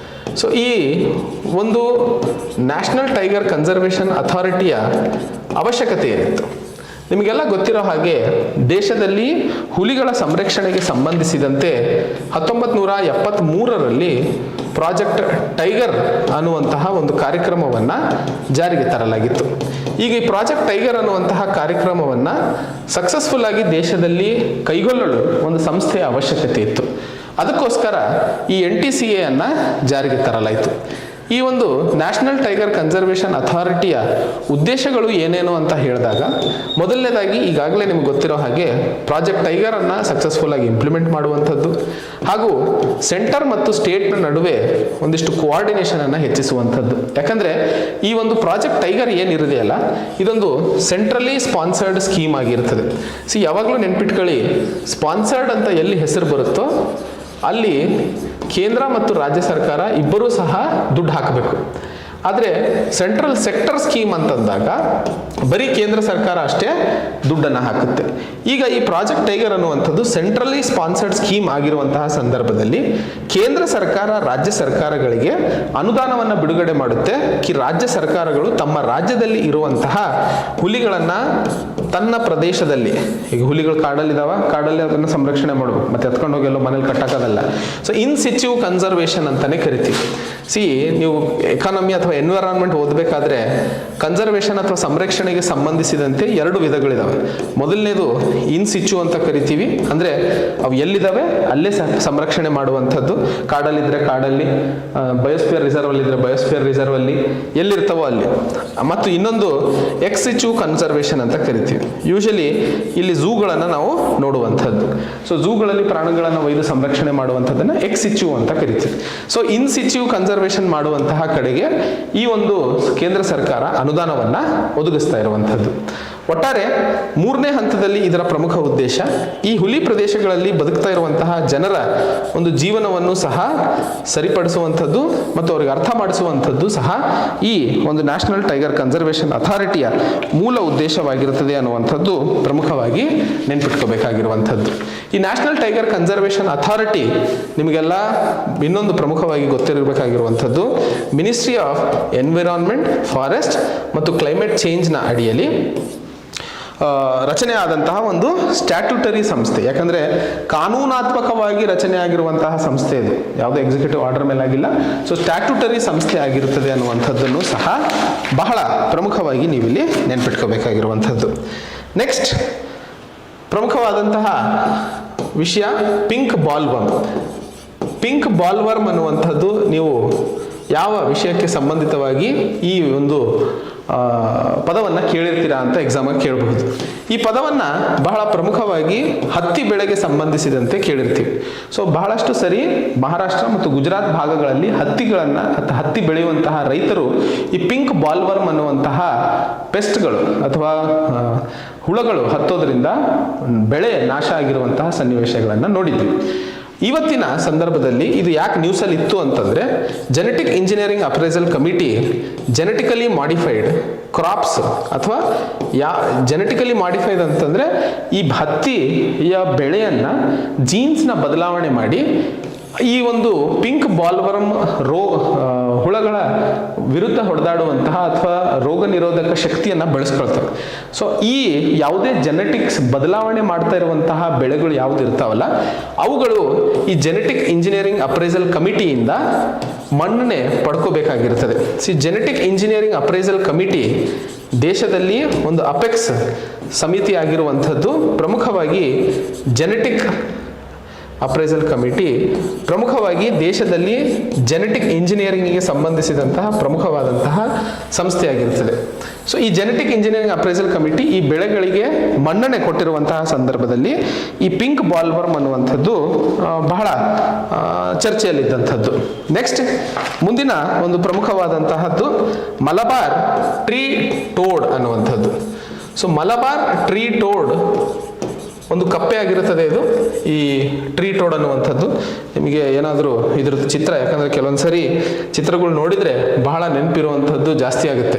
ಸೊ ಈ ಒಂದು ನ್ಯಾಷನಲ್ ಟೈಗರ್ ಕನ್ಸರ್ವೇಷನ್ ಅಥಾರಿಟಿಯ ಅವಶ್ಯಕತೆ ಏನಿತ್ತು? ನಿಮಗೆಲ್ಲ ಗೊತ್ತಿರೋ ಹಾಗೆ ದೇಶದಲ್ಲಿ ಹುಲಿಗಳ ಸಂರಕ್ಷಣೆಗೆ ಸಂಬಂಧಿಸಿದಂತೆ 1973ರಲ್ಲಿ ಪ್ರಾಜೆಕ್ಟ್ ಟೈಗರ್ ಅನ್ನುವಂತಹ ಒಂದು ಕಾರ್ಯಕ್ರಮವನ್ನು ಜಾರಿಗೆ ತರಲಾಗಿತ್ತು. ಈಗ ಈ ಪ್ರಾಜೆಕ್ಟ್ ಟೈಗರ್ ಅನ್ನುವಂತಹ ಕಾರ್ಯಕ್ರಮವನ್ನು ಸಕ್ಸಸ್ಫುಲ್ ಆಗಿ ದೇಶದಲ್ಲಿ ಕೈಗೊಳ್ಳಲು ಒಂದು ಸಂಸ್ಥೆಯ ಅವಶ್ಯಕತೆ ಇತ್ತು. ಅದಕ್ಕೋಸ್ಕರ ಈ NTCA ಜಾರಿಗೆ ತರಲಾಯಿತು. ಈ ಒಂದು ನ್ಯಾಷನಲ್ ಟೈಗರ್ ಕನ್ಸರ್ವೇಷನ್ ಅಥಾರಿಟಿಯ ಉದ್ದೇಶಗಳು ಏನೇನು ಅಂತ ಹೇಳಿದಾಗ, ಮೊದಲನೇದಾಗಿ ಈಗಾಗಲೇ ನಿಮ್ಗೆ ಗೊತ್ತಿರೋ ಹಾಗೆ ಪ್ರಾಜೆಕ್ಟ್ ಟೈಗರ್ ಅನ್ನ ಸಕ್ಸಸ್ಫುಲ್ ಆಗಿ ಇಂಪ್ಲಿಮೆಂಟ್ ಮಾಡುವಂಥದ್ದು, ಹಾಗೂ ಸೆಂಟರ್ ಮತ್ತು ಸ್ಟೇಟ್ನ ನಡುವೆ ಒಂದಿಷ್ಟು ಕೋಆರ್ಡಿನೇಷನ್ ಅನ್ನು ಹೆಚ್ಚಿಸುವಂಥದ್ದು. ಯಾಕಂದ್ರೆ ಈ ಒಂದು ಪ್ರಾಜೆಕ್ಟ್ ಟೈಗರ್ ಏನಿರುದೆಯಲ್ಲ, ಇದೊಂದು ಸೆಂಟ್ರಲಿ ಸ್ಪಾನ್ಸರ್ಡ್ ಸ್ಕೀಮ್ ಆಗಿರ್ತದೆ. ಯಾವಾಗಲೂ ನೆನ್ಪಿಟ್ಕೊಳ್ಳಿ, ಸ್ಪಾನ್ಸರ್ಡ್ ಅಂತ ಎಲ್ಲಿ ಹೆಸರು ಬರುತ್ತೋ ಅಲ್ಲಿ ಕೇಂದ್ರ ಮತ್ತು ರಾಜ್ಯ ಸರ್ಕಾರ ಇಬ್ಬರೂ ಸಹ ದುಡ್ಡು ಹಾಕಬೇಕು. ಆದರೆ ಸೆಂಟ್ರಲ್ ಸೆಕ್ಟರ್ ಸ್ಕೀಮ್ ಅಂತಂದಾಗ ಬರೀ ಕೇಂದ್ರ ಸರ್ಕಾರ ಅಷ್ಟೇ ದುಡ್ಡನ್ನು ಹಾಕುತ್ತೆ. ಈಗ ಈ ಪ್ರಾಜೆಕ್ಟ್ ಟೈಗರ್ ಅನ್ನುವಂಥದ್ದು ಸೆಂಟ್ರಲಿ ಸ್ಪಾನ್ಸರ್ಡ್ ಸ್ಕೀಮ್ ಆಗಿರುವಂತಹ ಸಂದರ್ಭದಲ್ಲಿ ಕೇಂದ್ರ ಸರ್ಕಾರ ರಾಜ್ಯ ಸರ್ಕಾರಗಳಿಗೆ ಅನುದಾನವನ್ನು ಬಿಡುಗಡೆ ಮಾಡುತ್ತೆ. ರಾಜ್ಯ ಸರ್ಕಾರಗಳು ತಮ್ಮ ರಾಜ್ಯದಲ್ಲಿ ಇರುವಂತಹ ಹುಲಿಗಳನ್ನು ತನ್ನ ಪ್ರದೇಶದಲ್ಲಿ, ಈಗ ಹುಲಿಗಳು ಕಾಡಲ್ಲಿದ್ದಾವ, ಕಾಡಲ್ಲಿ ಅದನ್ನು ಸಂರಕ್ಷಣೆ ಮಾಡಬೇಕು, ಮತ್ತೆ ಎತ್ಕೊಂಡು ಹೋಗಿ ಎಲ್ಲೋ ಮನೇಲಿ ಕಟ್ಟಕ್ಕಾಗಲ್ಲ. ಸೊ ಇನ್ ಸಿಚು ಕನ್ಸರ್ವೇಷನ್ ಅಂತಾನೆ ಕರಿತೀವಿ. ನೀವು ಎಕಾನಮಿ ಅಥವಾ ಎನ್ವಿರಾನ್ಮೆಂಟ್ ಓದಬೇಕಾದ್ರೆ ಕನ್ಸರ್ವೇಷನ್ ಅಥವಾ ಸಂರಕ್ಷಣೆಗೆ ಸಂಬಂಧಿಸಿದಂತೆ ಎರಡು ವಿಧಗಳಿದಾವೆ. ಮೊದಲನೇದು ಇನ್ ಸಿಚು ಅಂತ ಕರಿತೀವಿ, ಅಂದ್ರೆ ಅವು ಎಲ್ಲಿದ್ದಾವೆ ಅಲ್ಲೇ ಸಂರಕ್ಷಣೆ ಮಾಡುವಂಥದ್ದು. ಕಾಡಲ್ಲಿದ್ರೆ ಕಾಡಲ್ಲಿ, ಬಯೋಸ್ಫಿಯರ್ ರಿಸರ್ವ್ ಅಲ್ಲಿ ಇದ್ರೆ ಬಯೋಸ್ಫಿಯರ್ ರಿಸರ್ವ್ ಅಲ್ಲಿ, ಎಲ್ಲಿರ್ತಾವೋ ಅಲ್ಲಿ. ಮತ್ತು ಇನ್ನೊಂದು ಎಕ್ಸ್ ಸಿಚು ಕನ್ಸರ್ವೇಷನ್ ಅಂತ ಕರಿತೀವಿ. ಯೂಶಲಿ ಇಲ್ಲಿ ಝೂಗಳನ್ನು ನಾವು ನೋಡುವಂಥದ್ದು. ಸೊ ಝೂಗಳಲ್ಲಿ ಪ್ರಾಣಿಗಳನ್ನು ಒಯ್ದು ಸಂರಕ್ಷಣೆ ಮಾಡುವಂಥದ್ದನ್ನ ಎಕ್ಸ್ ಸಿಚು ಅಂತ ಕರಿತೀವಿ. ಸೊ ಇನ್ ಸಿಚು ಕನ್ಸರ್ವೇಷನ್ ಮಾಡುವಂತಹ ಕಡೆಗೆ ಈ ಒಂದು ಕೇಂದ್ರ ಸರ್ಕಾರ ಅನುದಾನವನ್ನ ಒದಗಿಸ್ತಾ ಇರುವಂಥದ್ದು. ಒಟ್ಟಾರೆ ಮೂರನೇ ಹಂತದಲ್ಲಿ ಇದರ ಪ್ರಮುಖ ಉದ್ದೇಶ ಈ ಹುಲಿ ಪ್ರದೇಶಗಳಲ್ಲಿ ಬದುಕ್ತಾ ಇರುವಂತಹ ಜನರ ಒಂದು ಜೀವನವನ್ನು ಸಹ ಸರಿಪಡಿಸುವಂಥದ್ದು ಮತ್ತು ಅವರಿಗೆ ಅರ್ಥ ಮಾಡಿಸುವಂಥದ್ದು ಸಹ ಈ ಒಂದು ನ್ಯಾಷನಲ್ ಟೈಗರ್ ಕನ್ಸರ್ವೇಷನ್ ಅಥಾರಿಟಿಯ ಮೂಲ ಉದ್ದೇಶವಾಗಿರುತ್ತದೆ ಅನ್ನುವಂಥದ್ದು ಪ್ರಮುಖವಾಗಿ ನೆನ್ಪಿಟ್ಕೋಬೇಕಾಗಿರುವಂಥದ್ದು. ಈ ನ್ಯಾಷನಲ್ ಟೈಗರ್ ಕನ್ಸರ್ವೇಷನ್ ಅಥಾರಿಟಿ ನಿಮಗೆಲ್ಲ ಇನ್ನೊಂದು ಪ್ರಮುಖವಾಗಿ ಗೊತ್ತಿರಬೇಕಾಗಿರುವಂಥದ್ದು ಮಿನಿಸ್ಟ್ರಿ ಆಫ್ ಎನ್ವಿರಾನ್ಮೆಂಟ್, ಫಾರೆಸ್ಟ್ ಮತ್ತು ಕ್ಲೈಮೇಟ್ ಚೇಂಜ್ನ ಅಡಿಯಲ್ಲಿ ರಚನೆ ಆದಂತಹ ಒಂದು ಸ್ಟ್ಯಾಟ್ಯೂಟರಿ ಸಂಸ್ಥೆ. ಯಾಕಂದ್ರೆ ಕಾನೂನಾತ್ಮಕವಾಗಿ ರಚನೆ ಆಗಿರುವಂತಹ ಸಂಸ್ಥೆ ಇದು, ಯಾವುದೇ ಎಕ್ಸಿಕ್ಯೂಟಿವ್ ಆರ್ಡರ್ ಮೇಲೆ ಆಗಿಲ್ಲ. ಸೊ ಸ್ಟ್ಯಾಟ್ಯೂಟರಿ ಸಂಸ್ಥೆ ಆಗಿರುತ್ತದೆ ಅನ್ನುವಂಥದ್ದನ್ನು ಸಹ ಬಹಳ ಪ್ರಮುಖವಾಗಿ ನೀವಿಲ್ಲಿ ನೆನ್ಪಿಟ್ಕೋಬೇಕಾಗಿರುವಂಥದ್ದು. ನೆಕ್ಸ್ಟ್ ಪ್ರಮುಖವಾದಂತಹ ವಿಷಯ ಪಿಂಕ್ ಬಾಲ್ವರ್ಮ್. ಪಿಂಕ್ ಬಾಲ್ವರ್ಮ್ ಅನ್ನುವಂಥದ್ದು ನೀವು ಯಾವ ವಿಷಯಕ್ಕೆ ಸಂಬಂಧಿತವಾಗಿ ಈ ಒಂದು ಪದವನ್ನು ಕೇಳಿರ್ತೀರಾ ಅಂತ ಎಕ್ಸಾಮಾಗಿ ಕೇಳಬಹುದು. ಈ ಪದವನ್ನು ಬಹಳ ಪ್ರಮುಖವಾಗಿ ಹತ್ತಿ ಬೆಳೆಗೆ ಸಂಬಂಧಿಸಿದಂತೆ ಕೇಳಿರ್ತೀವಿ. ಸೊ ಬಹಳಷ್ಟು ಸರಿ ಮಹಾರಾಷ್ಟ್ರ ಮತ್ತು ಗುಜರಾತ್ ಭಾಗಗಳಲ್ಲಿ ಹತ್ತಿ ಬೆಳೆಯುವಂತಹ ರೈತರು ಈ ಪಿಂಕ್ ಬಾಲ್ವರ್ಮ್ ಅನ್ನುವಂತಹ ಪೆಸ್ಟ್ಗಳು ಅಥವಾ ಹುಳಗಳು ಹತ್ತೋದ್ರಿಂದ ಬೆಳೆ ನಾಶ ಆಗಿರುವಂತಹ ಸನ್ನಿವೇಶಗಳನ್ನು ನೋಡಿದ್ವಿ. ಇವತ್ತಿನ ಸಂದರ್ಭದಲ್ಲಿ ಇದು ಯಾಕೆ ನ್ಯೂಸಲ್ಲಿ ಇತ್ತು ಅಂತಂದ್ರೆ, genetic engineering appraisal committee genetically modified crops ಅಥವಾ ಜೆನೆಟಿಕಲಿ ಮಾಡಿಫೈಡ್ ಅಂತಂದ್ರೆ ಈ ಹತ್ತಿಯ ಬೆಳೆಯನ್ನ ಜೀನ್ಸ್ನ ಬದಲಾವಣೆ ಮಾಡಿ ಈ ಒಂದು ಪಿಂಕ್ ಬಾಲ್ವರ್ಮ್ ಹುಳಗಳ ವಿರುದ್ಧ ಹೊಡೆದಾಡುವಂತಹ ಅಥವಾ ರೋಗ ನಿರೋಧಕ ಶಕ್ತಿಯನ್ನ ಬೆಳೆಸ್ಕೊಳ್ತವೆ. ಸೊ ಈ ಯಾವುದೇ ಜೆನೆಟಿಕ್ಸ್ ಬದಲಾವಣೆ ಮಾಡ್ತಾ ಇರುವಂತಹ ಬೆಳೆಗಳು ಯಾವ್ದು ಇರ್ತಾವಲ್ಲ, ಅವುಗಳು ಈ ಜೆನೆಟಿಕ್ ಇಂಜಿನಿಯರಿಂಗ್ ಅಪ್ರೈಸಲ್ ಕಮಿಟಿಯಿಂದ ಮನ್ನಣೆ ಪಡ್ಕೋಬೇಕಾಗಿರ್ತದೆ. ಜೆನೆಟಿಕ್ ಇಂಜಿನಿಯರಿಂಗ್ ಅಪ್ರೈಸಲ್ ಕಮಿಟಿ ದೇಶದಲ್ಲಿ ಒಂದು ಅಪೆಕ್ಸ್ ಸಮಿತಿ ಆಗಿರುವಂಥದ್ದು. ಪ್ರಮುಖವಾಗಿ ಜೆನೆಟಿಕ್ ಅಪ್ರೈಸಲ್ ಕಮಿಟಿ ಪ್ರಮುಖವಾಗಿ ದೇಶದಲ್ಲಿ ಜೆನೆಟಿಕ್ ಇಂಜಿನಿಯರಿಂಗ್ಗೆ ಸಂಬಂಧಿಸಿದಂತಹ ಪ್ರಮುಖವಾದಂತಹ ಸಂಸ್ಥೆಯಾಗಿರುತ್ತದೆ. ಸೊ ಈ ಜೆನೆಟಿಕ್ ಇಂಜಿನಿಯರಿಂಗ್ ಅಪ್ರೈಸಲ್ ಕಮಿಟಿ ಈ ಬೆಳೆಗಳಿಗೆ ಮನ್ನಣೆ ಕೊಟ್ಟಿರುವಂತಹ ಸಂದರ್ಭದಲ್ಲಿ ಈ ಪಿಂಕ್ ಬಾಲ್ವರ್ಮ್ ಅನ್ನುವಂಥದ್ದು ಬಹಳ ಚರ್ಚೆಯಲ್ಲಿದ್ದಂಥದ್ದು. ನೆಕ್ಸ್ಟ್ ಮುಂದಿನ ಒಂದು ಪ್ರಮುಖವಾದಂತಹದ್ದು ಮಲಬಾರ್ ಟ್ರೀ ಟೋಡ್ ಅನ್ನುವಂಥದ್ದು. ಸೊ ಮಲಬಾರ್ ಟ್ರೀ ಟೋಡ್ ಒಂದು ಕಪ್ಪೆ ಆಗಿರುತ್ತದೆ. ಇದು ಈ ಟ್ರೀ ಟೋಡ್ ಅನ್ನುವಂಥದ್ದು ನಿಮಗೆ ಏನಾದರೂ ಇದ್ರದ್ದು ಚಿತ್ರ, ಯಾಕಂದರೆ ಕೆಲವೊಂದ್ಸರಿ ಚಿತ್ರಗಳು ನೋಡಿದರೆ ಬಹಳ ನೆನಪಿರುವಂಥದ್ದು ಜಾಸ್ತಿ ಆಗುತ್ತೆ.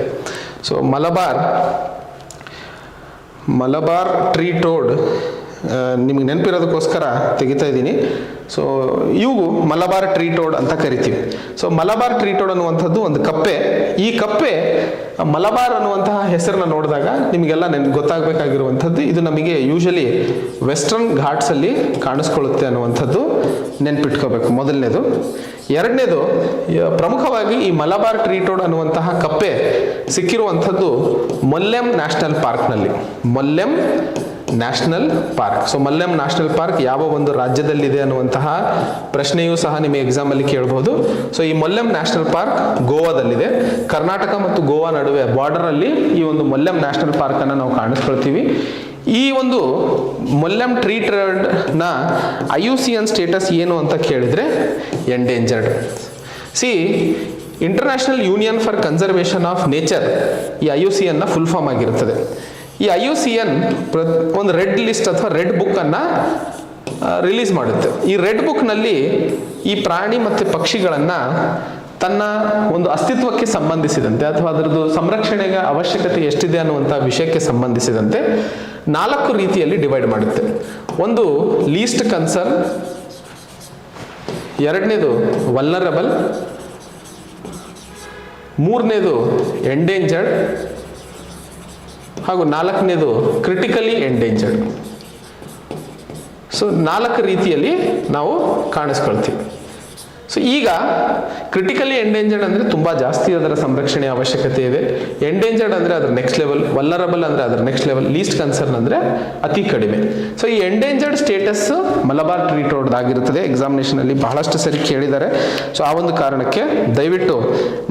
ಸೊ ಮಲಬಾರ್ ಟ್ರೀ ಟೋಡ್ ನಿಮಗೆ ನೆನಪಿರೋದಕ್ಕೋಸ್ಕರ ತೆಗಿತಾ ಇದ್ದೀನಿ. ಸೊ ಇವು ಮಲಬಾರ್ ಟ್ರೀ ಟೋಡ್ ಅಂತ ಕರಿತೀವಿ. ಸೊ ಮಲಬಾರ್ ಟ್ರೀ ಟೋಡ್ ಅನ್ನುವಂಥದ್ದು ಒಂದು ಕಪ್ಪೆ. ಈ ಕಪ್ಪೆ ಮಲಬಾರ್ ಅನ್ನುವಂತಹ ಹೆಸರನ್ನ ನೋಡಿದಾಗ ನಿಮಗೆಲ್ಲ ಗೊತ್ತಾಗಬೇಕಾಗಿರುವಂಥದ್ದು ಇದು ನಮಗೆ ಯೂಶಲಿ ವೆಸ್ಟರ್ನ್ ಘಾಟ್ಸ್ ಅಲ್ಲಿ ಕಾಣಿಸ್ಕೊಳ್ಳುತ್ತೆ ಅನ್ನುವಂಥದ್ದು ನೆನ್ಪಿಟ್ಕೋಬೇಕು, ಮೊದಲನೇದು. ಎರಡನೇದು, ಪ್ರಮುಖವಾಗಿ ಈ ಮಲಬಾರ್ ಟ್ರೀ ಟೋಡ್ ಅನ್ನುವಂತಹ ಕಪ್ಪೆ ಸಿಕ್ಕಿರುವಂಥದ್ದು ಮೊಲ್ಲೆಮ್ ನ್ಯಾಷನಲ್ ಪಾರ್ಕ್ನಲ್ಲಿ. Mollem National Park. So Mollem National Park ಯಾವ ಒಂದು ರಾಜ್ಯದಲ್ಲಿದೆ ಅನ್ನುವಂತಹ ಪ್ರಶ್ನೆಯೂ ಸಹ ನಿಮಗೆ ಎಕ್ಸಾಮಲ್ಲಿ ಕೇಳಬಹುದು. ಸೊ ಈ ಮಲ್ಯಂ ನ್ಯಾಷನಲ್ ಪಾರ್ಕ್ ಗೋವಾದಲ್ಲಿದೆ. ಕರ್ನಾಟಕ ಮತ್ತು ಗೋವಾ ನಡುವೆ ಬಾರ್ಡರ್ ಅಲ್ಲಿ ಈ ಒಂದು ಮಲ್ಯಂ ನ್ಯಾಷನಲ್ ಪಾರ್ಕ್ ಅನ್ನು ನಾವು ಕಾಣಿಸ್ಕೊಳ್ತೀವಿ. ಈ ಒಂದು ಮಲ್ಯಂ ನ IUCN ಸ್ಟೇಟಸ್ ಏನು ಅಂತ ಕೇಳಿದ್ರೆ endangered. C international union for conservation of nature ಈ IUCN ನ ಫುಲ್ ಫಾರ್ಮ್ ಆಗಿರುತ್ತದೆ. ಈ IUCN ಒಂದು ರೆಡ್ ಲಿಸ್ಟ್ ಅಥವಾ ರೆಡ್ ಬುಕ್ ಅನ್ನ ರಿಲೀಸ್ ಮಾಡುತ್ತೆ. ಈ ರೆಡ್ ಬುಕ್ ನಲ್ಲಿ ಈ ಪ್ರಾಣಿ ಮತ್ತು ಪಕ್ಷಿಗಳನ್ನ ತನ್ನ ಒಂದು ಅಸ್ತಿತ್ವಕ್ಕೆ ಸಂಬಂಧಿಸಿದಂತೆ ಅಥವಾ ಅದರದ್ದು ಸಂರಕ್ಷಣೆಗೆ ಅವಶ್ಯಕತೆ ಎಷ್ಟಿದೆ ಅನ್ನುವಂಥ ವಿಷಯಕ್ಕೆ ಸಂಬಂಧಿಸಿದಂತೆ 4 ರೀತಿಯಲ್ಲಿ ಡಿವೈಡ್ ಮಾಡುತ್ತೆ. ಒಂದು ಲೀಸ್ಟ್ ಕನ್ಸರ್ನ್, ಎರಡನೇದು ವಲ್ನರಬಲ್, ಮೂರನೇದು ಎಂಡೇಂಜರ್ಡ್ ಹಾಗೂ 4ನೇದು ಕ್ರಿಟಿಕಲಿ ಎಂಡೇಂಜರ್ಡ್. ಸೊ 4 ರೀತಿಯಲ್ಲಿ ನಾವು ಕಾಣಿಸ್ಕೊಳ್ತೀವಿ. ಸೊ ಈಗ ಕ್ರಿಟಿಕಲಿ ಎಂಡೇಂಜರ್ಡ್ ಅಂದರೆ ತುಂಬ ಜಾಸ್ತಿ ಅದರ ಸಂರಕ್ಷಣೆಯ ಅವಶ್ಯಕತೆ ಇದೆ. ಎಂಡೇಂಜರ್ಡ್ ಅಂದರೆ ಅದರ ನೆಕ್ಸ್ಟ್ ಲೆವೆಲ್, ವಲ್ನರಬಲ್ ಅಂದರೆ ಅದರ ನೆಕ್ಸ್ಟ್ ಲೆವೆಲ್, ಲೀಸ್ಟ್ ಕನ್ಸರ್ನ್ ಅಂದರೆ ಅತಿ ಕಡಿಮೆ. ಸೊ ಈ endangered status Malabar tree toad ಆಗಿರುತ್ತದೆ. ಎಕ್ಸಾಮಿನೇಷನಲ್ಲಿ ಬಹಳಷ್ಟು ಸರಿ ಕೇಳಿದ್ದಾರೆ. ಸೊ ಆ ಒಂದು ಕಾರಣಕ್ಕೆ ದಯವಿಟ್ಟು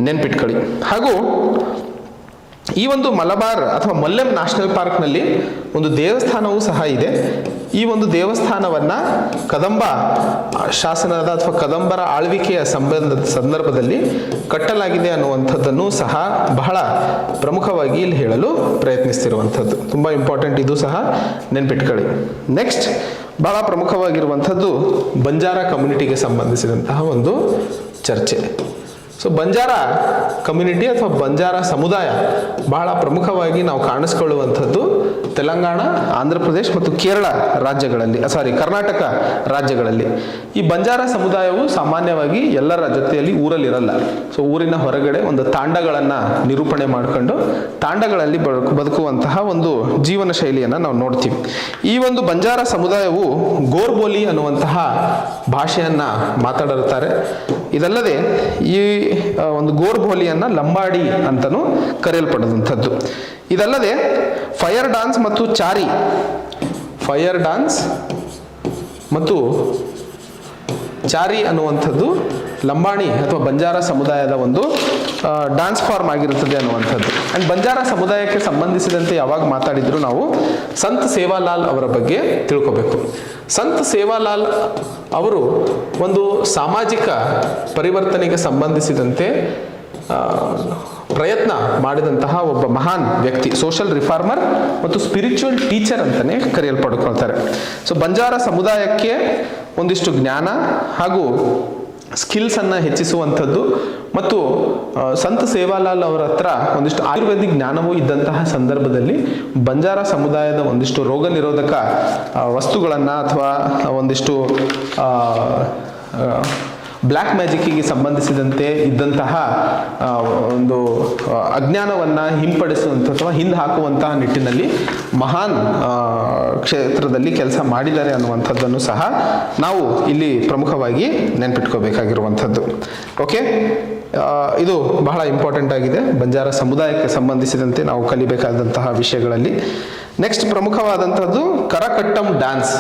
ನೆನ್ಪಿಟ್ಕೊಳ್ಳಿ. ಹಾಗೂ ಈ ಒಂದು ಮಲಬಾರ್ ಅಥವಾ ಮಲ್ಯಂ ನ್ಯಾಷನಲ್ ಪಾರ್ಕ್ನಲ್ಲಿ ಒಂದು ದೇವಸ್ಥಾನವೂ ಸಹ ಇದೆ. ಈ ಒಂದು ದೇವಸ್ಥಾನವನ್ನ ಕದಂಬ ಶಾಸನದ ಅಥವಾ ಕದಂಬರ ಆಳ್ವಿಕೆಯ ಸಂದರ್ಭದಲ್ಲಿ ಕಟ್ಟಲಾಗಿದೆ ಅನ್ನುವಂಥದ್ದನ್ನು ಸಹ ಬಹಳ ಪ್ರಮುಖವಾಗಿ ಇಲ್ಲಿ ಹೇಳಲು ಪ್ರಯತ್ನಿಸ್ತಿರುವಂಥದ್ದು. ತುಂಬ ಇಂಪಾರ್ಟೆಂಟ್, ಇದು ಸಹ ನೆನ್ಪಿಟ್ಕೊಳ್ಳಿ. ನೆಕ್ಸ್ಟ್ ಬಹಳ ಪ್ರಮುಖವಾಗಿರುವಂಥದ್ದು ಬಂಜಾರ ಕಮ್ಯುನಿಟಿಗೆ ಸಂಬಂಧಿಸಿದಂತಹ ಒಂದು ಚರ್ಚೆ. ಸೊ ಬಂಜಾರ ಕಮ್ಯುನಿಟಿ ಅಥವಾ ಬಂಜಾರ ಸಮುದಾಯ ಬಹಳ ಪ್ರಮುಖವಾಗಿ ನಾವು ಕಾಣಿಸ್ಕೊಳ್ಳುವಂಥದ್ದು ತೆಲಂಗಾಣ, ಆಂಧ್ರ ಪ್ರದೇಶ್ ಮತ್ತು ಕೇರಳ ರಾಜ್ಯಗಳಲ್ಲಿ, ಕರ್ನಾಟಕ ರಾಜ್ಯಗಳಲ್ಲಿ. ಈ ಬಂಜಾರ ಸಮುದಾಯವು ಸಾಮಾನ್ಯವಾಗಿ ಎಲ್ಲರ ಜೊತೆಯಲ್ಲಿ ಊರಲ್ಲಿರಲ್ಲ. ಸೊ ಊರಿನ ಹೊರಗಡೆ ಒಂದು ತಾಂಡಗಳನ್ನು ನಿರೂಪಣೆ ಮಾಡಿಕೊಂಡು ತಾಂಡಗಳಲ್ಲಿ ಬದುಕುವಂತಹ ಒಂದು ಜೀವನ ಶೈಲಿಯನ್ನು ನಾವು ನೋಡ್ತೀವಿ. ಈ ಒಂದು ಬಂಜಾರ ಸಮುದಾಯವು ಗೋರ್ಬೋಲಿ ಅನ್ನುವಂತಹ ಭಾಷೆಯನ್ನು ಮಾತಾಡಿರ್ತಾರೆ. ಇದಲ್ಲದೆ ಈ ಒಂದು ಗೋರ್ಬೋಲಿಯನ್ನ ಲಂಬಾಡಿ ಅಂತಲೂ ಕರೆಯಲ್ಪಡುವಂಥದ್ದು. ಇದಲ್ಲದೆ ಫೈರ್ ಡಾನ್ಸ್ ಮತ್ತು ಚಾರಿ ಅನ್ನುವಂಥದ್ದು ಲಂಬಾಣಿ ಅಥವಾ ಬಂಜಾರ ಸಮುದಾಯದ ಒಂದು ಡಾನ್ಸ್ ಫಾರ್ಮ್ ಆಗಿರುತ್ತದೆ ಅನ್ನುವಂಥದ್ದು. ಆ್ಯಂಡ್ ಬಂಜಾರ ಸಮುದಾಯಕ್ಕೆ ಸಂಬಂಧಿಸಿದಂತೆ ಯಾವಾಗ ಮಾತಾಡಿದ್ರು ನಾವು ಸಂತ್ ಸೇವಾಲಾಲ್ ಅವರ ಬಗ್ಗೆ ತಿಳ್ಕೋಬೇಕು. ಸಂತ್ ಸೇವಾಲಾಲ್ ಅವರು ಒಂದು ಸಾಮಾಜಿಕ ಪರಿವರ್ತನೆಗೆ ಸಂಬಂಧಿಸಿದಂತೆ ಪ್ರಯತ್ನ ಮಾಡಿದಂತಹ ಒಬ್ಬ ಮಹಾನ್ ವ್ಯಕ್ತಿ, ಸೋಷಲ್ ರಿಫಾರ್ಮರ್ ಮತ್ತು ಸ್ಪಿರಿಚುವಲ್ ಟೀಚರ್ ಅಂತಲೇ ಕರೆಯಲ್ಪಡ್ಕೊಳ್ತಾರೆ. ಸೊ ಬಂಜಾರ ಸಮುದಾಯಕ್ಕೆ ಒಂದಿಷ್ಟು ಜ್ಞಾನ ಹಾಗೂ ಸ್ಕಿಲ್ಸನ್ನು ಹೆಚ್ಚಿಸುವಂಥದ್ದು ಮತ್ತು ಸಂತ ಸೇವಾಲಾಲ್ ಅವರ ಹತ್ರ ಒಂದಿಷ್ಟು ಆಯುರ್ವೇದಿಕ್ ಜ್ಞಾನವೂ ಇದ್ದಂತಹ ಸಂದರ್ಭದಲ್ಲಿ ಬಂಜಾರ ಸಮುದಾಯದ ಒಂದಿಷ್ಟು ರೋಗ ನಿರೋಧಕ ವಸ್ತುಗಳನ್ನು ಅಥವಾ ಒಂದಿಷ್ಟು ಬ್ಲ್ಯಾಕ್ ಮ್ಯಾಜಿಕ್ಕಿಗೆ ಸಂಬಂಧಿಸಿದಂತೆ ಇದ್ದಂತಹ ಒಂದು ಅಜ್ಞಾನವನ್ನು ಹಿಂಪಡಿಸುವಂಥ ಅಥವಾ ಹಿಂದೆ ಹಾಕುವಂತಹ ನಿಟ್ಟಿನಲ್ಲಿ ಮಹಾನ್ ಕ್ಷೇತ್ರದಲ್ಲಿ ಕೆಲಸ ಮಾಡಿದ್ದಾರೆ ಅನ್ನುವಂಥದ್ದನ್ನು ಸಹ ನಾವು ಇಲ್ಲಿ ಪ್ರಮುಖವಾಗಿ ನೆನ್ಪಿಟ್ಕೋಬೇಕಾಗಿರುವಂಥದ್ದು. ಓಕೆ, ಇದು ಬಹಳ ಇಂಪಾರ್ಟೆಂಟ್ ಆಗಿದೆ ಬಂಜಾರ ಸಮುದಾಯಕ್ಕೆ ಸಂಬಂಧಿಸಿದಂತೆ ನಾವು ಕಲಿಬೇಕಾದಂತಹ ವಿಷಯಗಳಲ್ಲಿ. ನೆಕ್ಸ್ಟ್ ಪ್ರಮುಖವಾದಂಥದ್ದು Karakattam dance.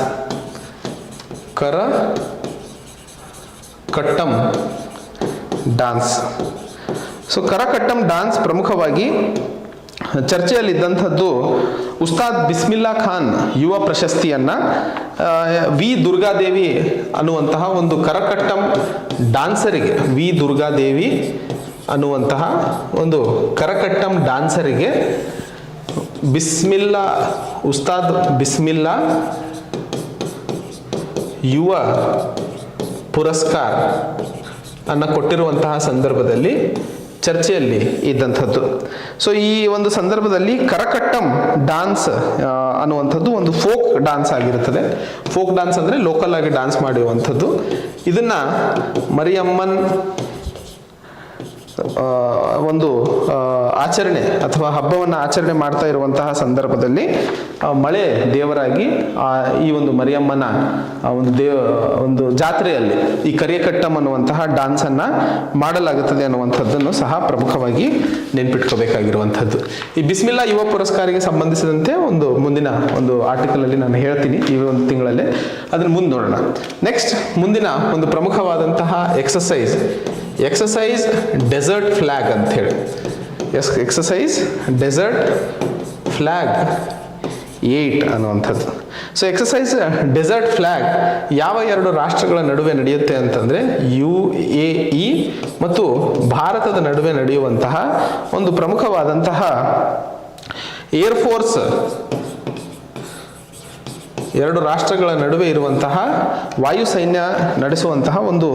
Karakattam dance. So Karakattam dance ಪ್ರಮುಖವಾಗಿ ಚರ್ಚೆಯಲ್ಲಿದ್ದಂಥದ್ದು ಉಸ್ತಾದ್ ಬಿಸ್ಮಿಲ್ಲಾ ಖಾನ್ ಯುವ ಪ್ರಶಸ್ತಿಯನ್ನ ವಿ ದುರ್ಗಾದೇವಿ ಅನ್ನುವಂತಹ ಒಂದು ಕರಕಟ್ಟಂ ಡ್ಯಾನ್ಸರಿಗೆ, ವಿ ದುರ್ಗಾದೇವಿ ಅನ್ನುವಂತಹ ಒಂದು ಕರಕಟ್ಟಂ ಡ್ಯಾನ್ಸರಿಗೆ ಉಸ್ತಾದ್ ಬಿಸ್ಮಿಲ್ಲಾ ಯುವ ಪುರಸ್ಕಾರ ಅನ್ನ ಕೊಟ್ಟಿರುವಂತಹ ಸಂದರ್ಭದಲ್ಲಿ ಚರ್ಚೆಯಲ್ಲಿ ಇದ್ದಂಥದ್ದು. ಸೊ ಈ ಒಂದು ಸಂದರ್ಭದಲ್ಲಿ ಕರಕಟ್ಟಂ ಡ್ಯಾನ್ಸ್ ಅನ್ನುವಂಥದ್ದು ಒಂದು ಫೋಕ್ ಡ್ಯಾನ್ಸ್ ಆಗಿರುತ್ತದೆ. ಫೋಕ್ ಡ್ಯಾನ್ಸ್ ಅಂದರೆ ಲೋಕಲ್ ಆಗಿ ಡ್ಯಾನ್ಸ್ ಮಾಡುವಂಥದ್ದು. ಇದನ್ನ ಮರಿಯಮ್ಮನ್ ಒಂದು ಆಚರಣೆ ಅಥವಾ ಹಬ್ಬವನ್ನು ಆಚರಣೆ ಮಾಡ್ತಾ ಇರುವಂತಹ ಸಂದರ್ಭದಲ್ಲಿ ಮಳೆ ದೇವರಾಗಿ ಈ ಒಂದು ಮರಿಯಮ್ಮನ ಒಂದು ಜಾತ್ರೆಯಲ್ಲಿ ಈ ಕರಿಯಕಟ್ಟಂ ಅನ್ನುವಂತಹ ಡ್ಯಾನ್ಸನ್ನು ಮಾಡಲಾಗುತ್ತದೆ ಅನ್ನುವಂಥದ್ದನ್ನು ಸಹ ಪ್ರಮುಖವಾಗಿ ನೆನ್ಪಿಟ್ಕೋಬೇಕಾಗಿರುವಂಥದ್ದು. ಈ ಬಿಸ್ಮಿಲ್ಲಾ ಯುವ ಪುರಸ್ಕಾರಿಗೆ ಸಂಬಂಧಿಸಿದಂತೆ ಒಂದು ಮುಂದಿನ ಒಂದು ಆರ್ಟಿಕಲಲ್ಲಿ ನಾನು ಹೇಳ್ತೀನಿ ಈ ಒಂದು ತಿಂಗಳಲ್ಲೇ, ಅದನ್ನು ಮುಂದೆ ನೋಡೋಣ. ನೆಕ್ಸ್ಟ್ ಮುಂದಿನ ಒಂದು ಪ್ರಮುಖವಾದಂತಹ ಎಕ್ಸಸೈಸ್ ಡೆಸರ್ಟ್ ಫ್ಲಾಗ್ ಅಂತ ಹೇಳಿ. ಎಕ್ಸಸೈಸ್ ಡೆಸರ್ಟ್ ಫ್ಲಾಗ್ 8 ಅನ್ನುವಂಥದ್ದು. ಸೊ ಎಕ್ಸಸೈಸ್ ಡೆಸರ್ಟ್ ಫ್ಲಾಗ್ ಯಾವ ಎರಡು ರಾಷ್ಟ್ರಗಳ ನಡುವೆ ನಡೆಯುತ್ತೆ ಅಂತಂದರೆ UAE ಮತ್ತು ಭಾರತದ ನಡುವೆ ನಡೆಯುವಂತಹ ಒಂದು ಪ್ರಮುಖವಾದಂತಹ ಏರ್ಫೋರ್ಸ್, ಎರಡು ರಾಷ್ಟ್ರಗಳ ನಡುವೆ ಇರುವಂತಹ ವಾಯುಸೈನ್ಯ ನಡೆಸುವಂತಹ ಒಂದು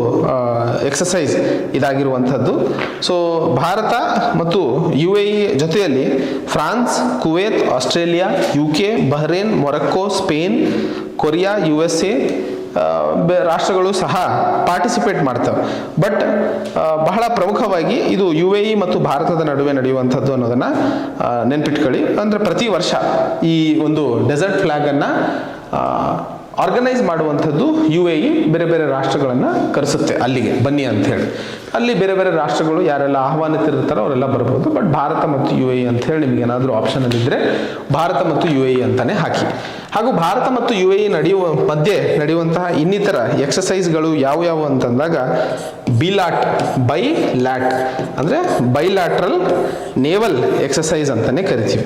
ಎಕ್ಸಸೈಸ್ ಇದಾಗಿರುವಂಥದ್ದು. ಸೊ ಭಾರತ ಮತ್ತು UAE ಜೊತೆಯಲ್ಲಿ France, Kuwait, Australia, UK, Bahrain, Morocco, Spain, Korea, USA ರಾಷ್ಟ್ರಗಳು ಸಹ ಪಾರ್ಟಿಸಿಪೇಟ್ ಮಾಡ್ತವೆ. ಬಟ್ ಬಹಳ ಪ್ರಮುಖವಾಗಿ ಇದು UAE ಮತ್ತು ಭಾರತದ ನಡುವೆ ನಡೆಯುವಂಥದ್ದು ಅನ್ನೋದನ್ನು ನೆನ್ಪಿಟ್ಕೊಳ್ಳಿ. ಅಂದರೆ ಪ್ರತಿ ವರ್ಷ ಈ ಒಂದು ಡೆಸರ್ಟ್ ಫ್ಲಾಗನ್ನು ಆರ್ಗನೈಸ್ ಮಾಡುವಂಥದ್ದು UAE ಬೇರೆ ಬೇರೆ ರಾಷ್ಟ್ರಗಳನ್ನು ಕರೆಸುತ್ತೆ, ಅಲ್ಲಿಗೆ ಬನ್ನಿ ಅಂತ ಹೇಳಿ. ಅಲ್ಲಿ ಬೇರೆ ಬೇರೆ ರಾಷ್ಟ್ರಗಳು ಯಾರೆಲ್ಲ ಆಹ್ವಾನಿತರಿರ್ತಾರೋ ಅವರೆಲ್ಲ ಬರ್ಬೋದು. ಬಟ್ ಭಾರತ ಮತ್ತು UAE ಅಂತ ಹೇಳಿ ನಿಮಗೆ ಏನಾದರೂ ಆಪ್ಷನಲ್ಲಿ ಇದ್ದರೆ ಭಾರತ ಮತ್ತು UAE ಅಂತಾನೆ ಹಾಕಿ. ಹಾಗೂ ಭಾರತ ಮತ್ತು UAE ಮಧ್ಯೆ ನಡೆಯುವಂತಹ ಇನ್ನಿತರ ಎಕ್ಸಸೈಸ್ಗಳು ಯಾವುವು ಅಂತಂದಾಗ ಬೈಲ್ಯಾಟ್ ಅಂದರೆ ಬೈಲ್ಯಾಟ್ರಲ್ ನೇವಲ್ ಎಕ್ಸಸೈಸ್ ಅಂತಾನೆ ಕರಿತೀವಿ.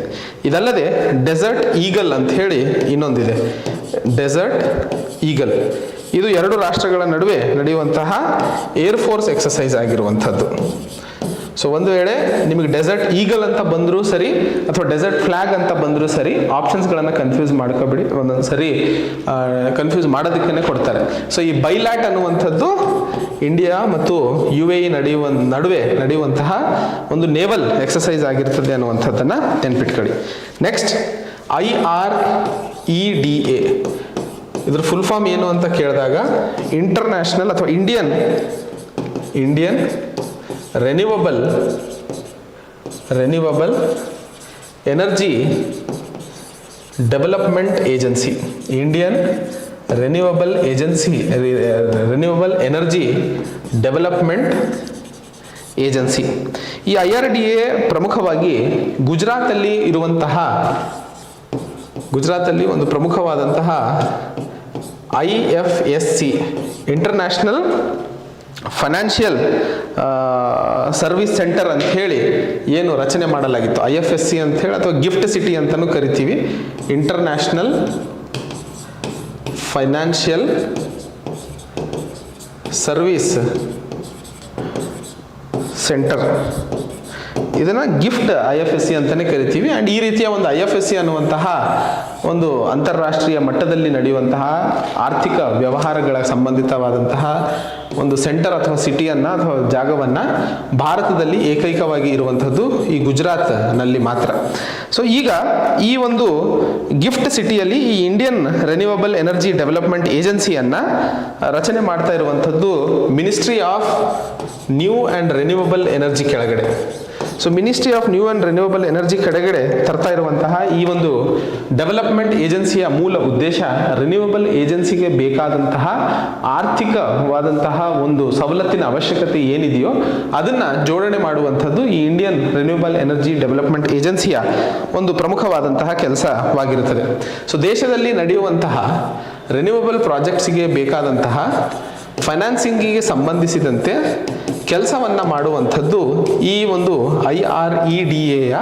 ಇದಲ್ಲದೆ ಡೆಸರ್ಟ್ ಈಗಲ್ ಅಂತ ಹೇಳಿ ಇನ್ನೊಂದಿದೆ, ಡೆಸರ್ಟ್ ಈಗಲ್. ಇದು ಎರಡು ರಾಷ್ಟ್ರಗಳ ನಡುವೆ ನಡೆಯುವಂತಹ ಏರ್ಫೋರ್ಸ್ ಎಕ್ಸಸೈಸ್ ಆಗಿರುವಂಥದ್ದು. ಸೊ ಒಂದು ವೇಳೆ ನಿಮಗೆ ಡೆಸರ್ಟ್ ಈಗಲ್ ಅಂತ ಬಂದರೂ ಸರಿ ಅಥವಾ ಡೆಸರ್ಟ್ ಫ್ಲಾಗ್ ಅಂತ ಬಂದರೂ ಸರಿ, ಆಪ್ಷನ್ಸ್ಗಳನ್ನು ಕನ್ಫ್ಯೂಸ್ ಮಾಡ್ಕೋಬೇಡಿ. ಒಂದೊಂದು ಸರಿ ಕನ್ಫ್ಯೂಸ್ ಮಾಡೋದಕ್ಕೇ ಕೊಡ್ತಾರೆ. ಸೊ ಈ ಬೈಲ್ಯಾಟ್ ಅನ್ನುವಂಥದ್ದು ಇಂಡಿಯಾ ಮತ್ತು UAE ನಡುವೆ ನಡೆಯುವಂತಹ ಒಂದು ನೇವಲ್ ಎಕ್ಸಸೈಸ್ ಆಗಿರ್ತದೆ ಅನ್ನುವಂಥದ್ದನ್ನು ನೆನ್ಪಿಟ್ಕೊಳ್ಳಿ. ನೆಕ್ಸ್ಟ್ IREDA, ಇದ್ರ ಫುಲ್ ಫಾರ್ಮ್ ಏನು ಅಂತ ಕೇಳಿದಾಗ ಇಂಟರ್ನ್ಯಾಷನಲ್ ಅಥವಾ Indian renewable energy development agency. Indian renewable energy development agency. ಈ IRDA ಪ್ರಮುಖವಾಗಿ ಗುಜರಾತಲ್ಲಿ ಒಂದು ಪ್ರಮುಖವಾದಂತಹ IFSC international financial service centre ಅಂತ ಹೇಳಿ ಏನು ರಚನೆ ಮಾಡಲಾಗಿತ್ತು, IFSC ಅಂತ ಹೇಳಿ ಅಥವಾ ಗಿಫ್ಟ್ ಸಿಟಿ ಅಂತಲೂ ಕರಿತೀವಿ. ಇಂಟರ್ನ್ಯಾಷನಲ್ ಫೈನಾನ್ಷಿಯಲ್ ಸರ್ವಿಸ್ ಸೆಂಟರ್, ಇದನ್ನು ಗಿಫ್ಟ್ IFSC ಅಂತಲೇ ಕರಿತೀವಿ. ಆ್ಯಂಡ್ ಈ ರೀತಿಯ ಒಂದು IFSC ಅನ್ನುವಂತಹ ಒಂದು ಅಂತಾರಾಷ್ಟ್ರೀಯ ಮಟ್ಟದಲ್ಲಿ ನಡೆಯುವಂತಹ ಆರ್ಥಿಕ ವ್ಯವಹಾರಗಳ ಸಂಬಂಧಿತವಾದಂತಹ ಒಂದು ಸೆಂಟರ್ ಅಥವಾ ಸಿಟಿಯನ್ನು ಅಥವಾ ಜಾಗವನ್ನು ಭಾರತದಲ್ಲಿ ಏಕೈಕವಾಗಿ ಇರುವಂಥದ್ದು ಈ ಗುಜರಾತ್ನಲ್ಲಿ ಮಾತ್ರ. ಸೊ ಈಗ ಈ ಒಂದು ಗಿಫ್ಟ್ ಸಿಟಿಯಲ್ಲಿ ಈ ಇಂಡಿಯನ್ ರೆನ್ಯೂವಬಲ್ ಎನರ್ಜಿ ಡೆವಲಪ್ಮೆಂಟ್ ಏಜೆನ್ಸಿಯನ್ನು ರಚನೆ ಮಾಡ್ತಾ ಇರುವಂಥದ್ದು ministry of new and renewable energy ಕೆಳಗಡೆ. So ministry of new and renewable energy ಕೆಳಗಡೆ ತರ್ತಾ ಇರುವಂತಹ ಈ ಒಂದು ಡೆವಲಪ್ಮೆಂಟ್ ಏಜೆನ್ಸಿಯ ಮೂಲ ಉದ್ದೇಶ ರಿನ್ಯೂವಬಲ್ ಏಜೆನ್ಸಿಗೆ ಬೇಕಾದಂತಹ ಆರ್ಥಿಕವಾದಂತಹ ಒಂದು ಸವಲತ್ತಿನ ಅವಶ್ಯಕತೆ ಏನಿದೆಯೋ ಅದನ್ನು ಜೋಡಣೆ ಮಾಡುವಂಥದ್ದು ಈ ಇಂಡಿಯನ್ ರಿನ್ಯೂವಬಲ್ ಎನರ್ಜಿ ಡೆವಲಪ್ಮೆಂಟ್ ಏಜೆನ್ಸಿಯ ಒಂದು ಪ್ರಮುಖವಾದಂತಹ ಕೆಲಸವಾಗಿರುತ್ತದೆ. ಸೊ ದೇಶದಲ್ಲಿ ನಡೆಯುವಂತಹ ರಿನ್ಯೂವಬಲ್ ಪ್ರಾಜೆಕ್ಟ್ಸ್ಗೆ ಬೇಕಾದಂತಹ ಫೈನಾನ್ಸಿಂಗಿಗೆ ಸಂಬಂಧಿಸಿದಂತೆ ಕೆಲಸವನ್ನು ಮಾಡುವಂಥದ್ದು ಈ ಒಂದು IREDA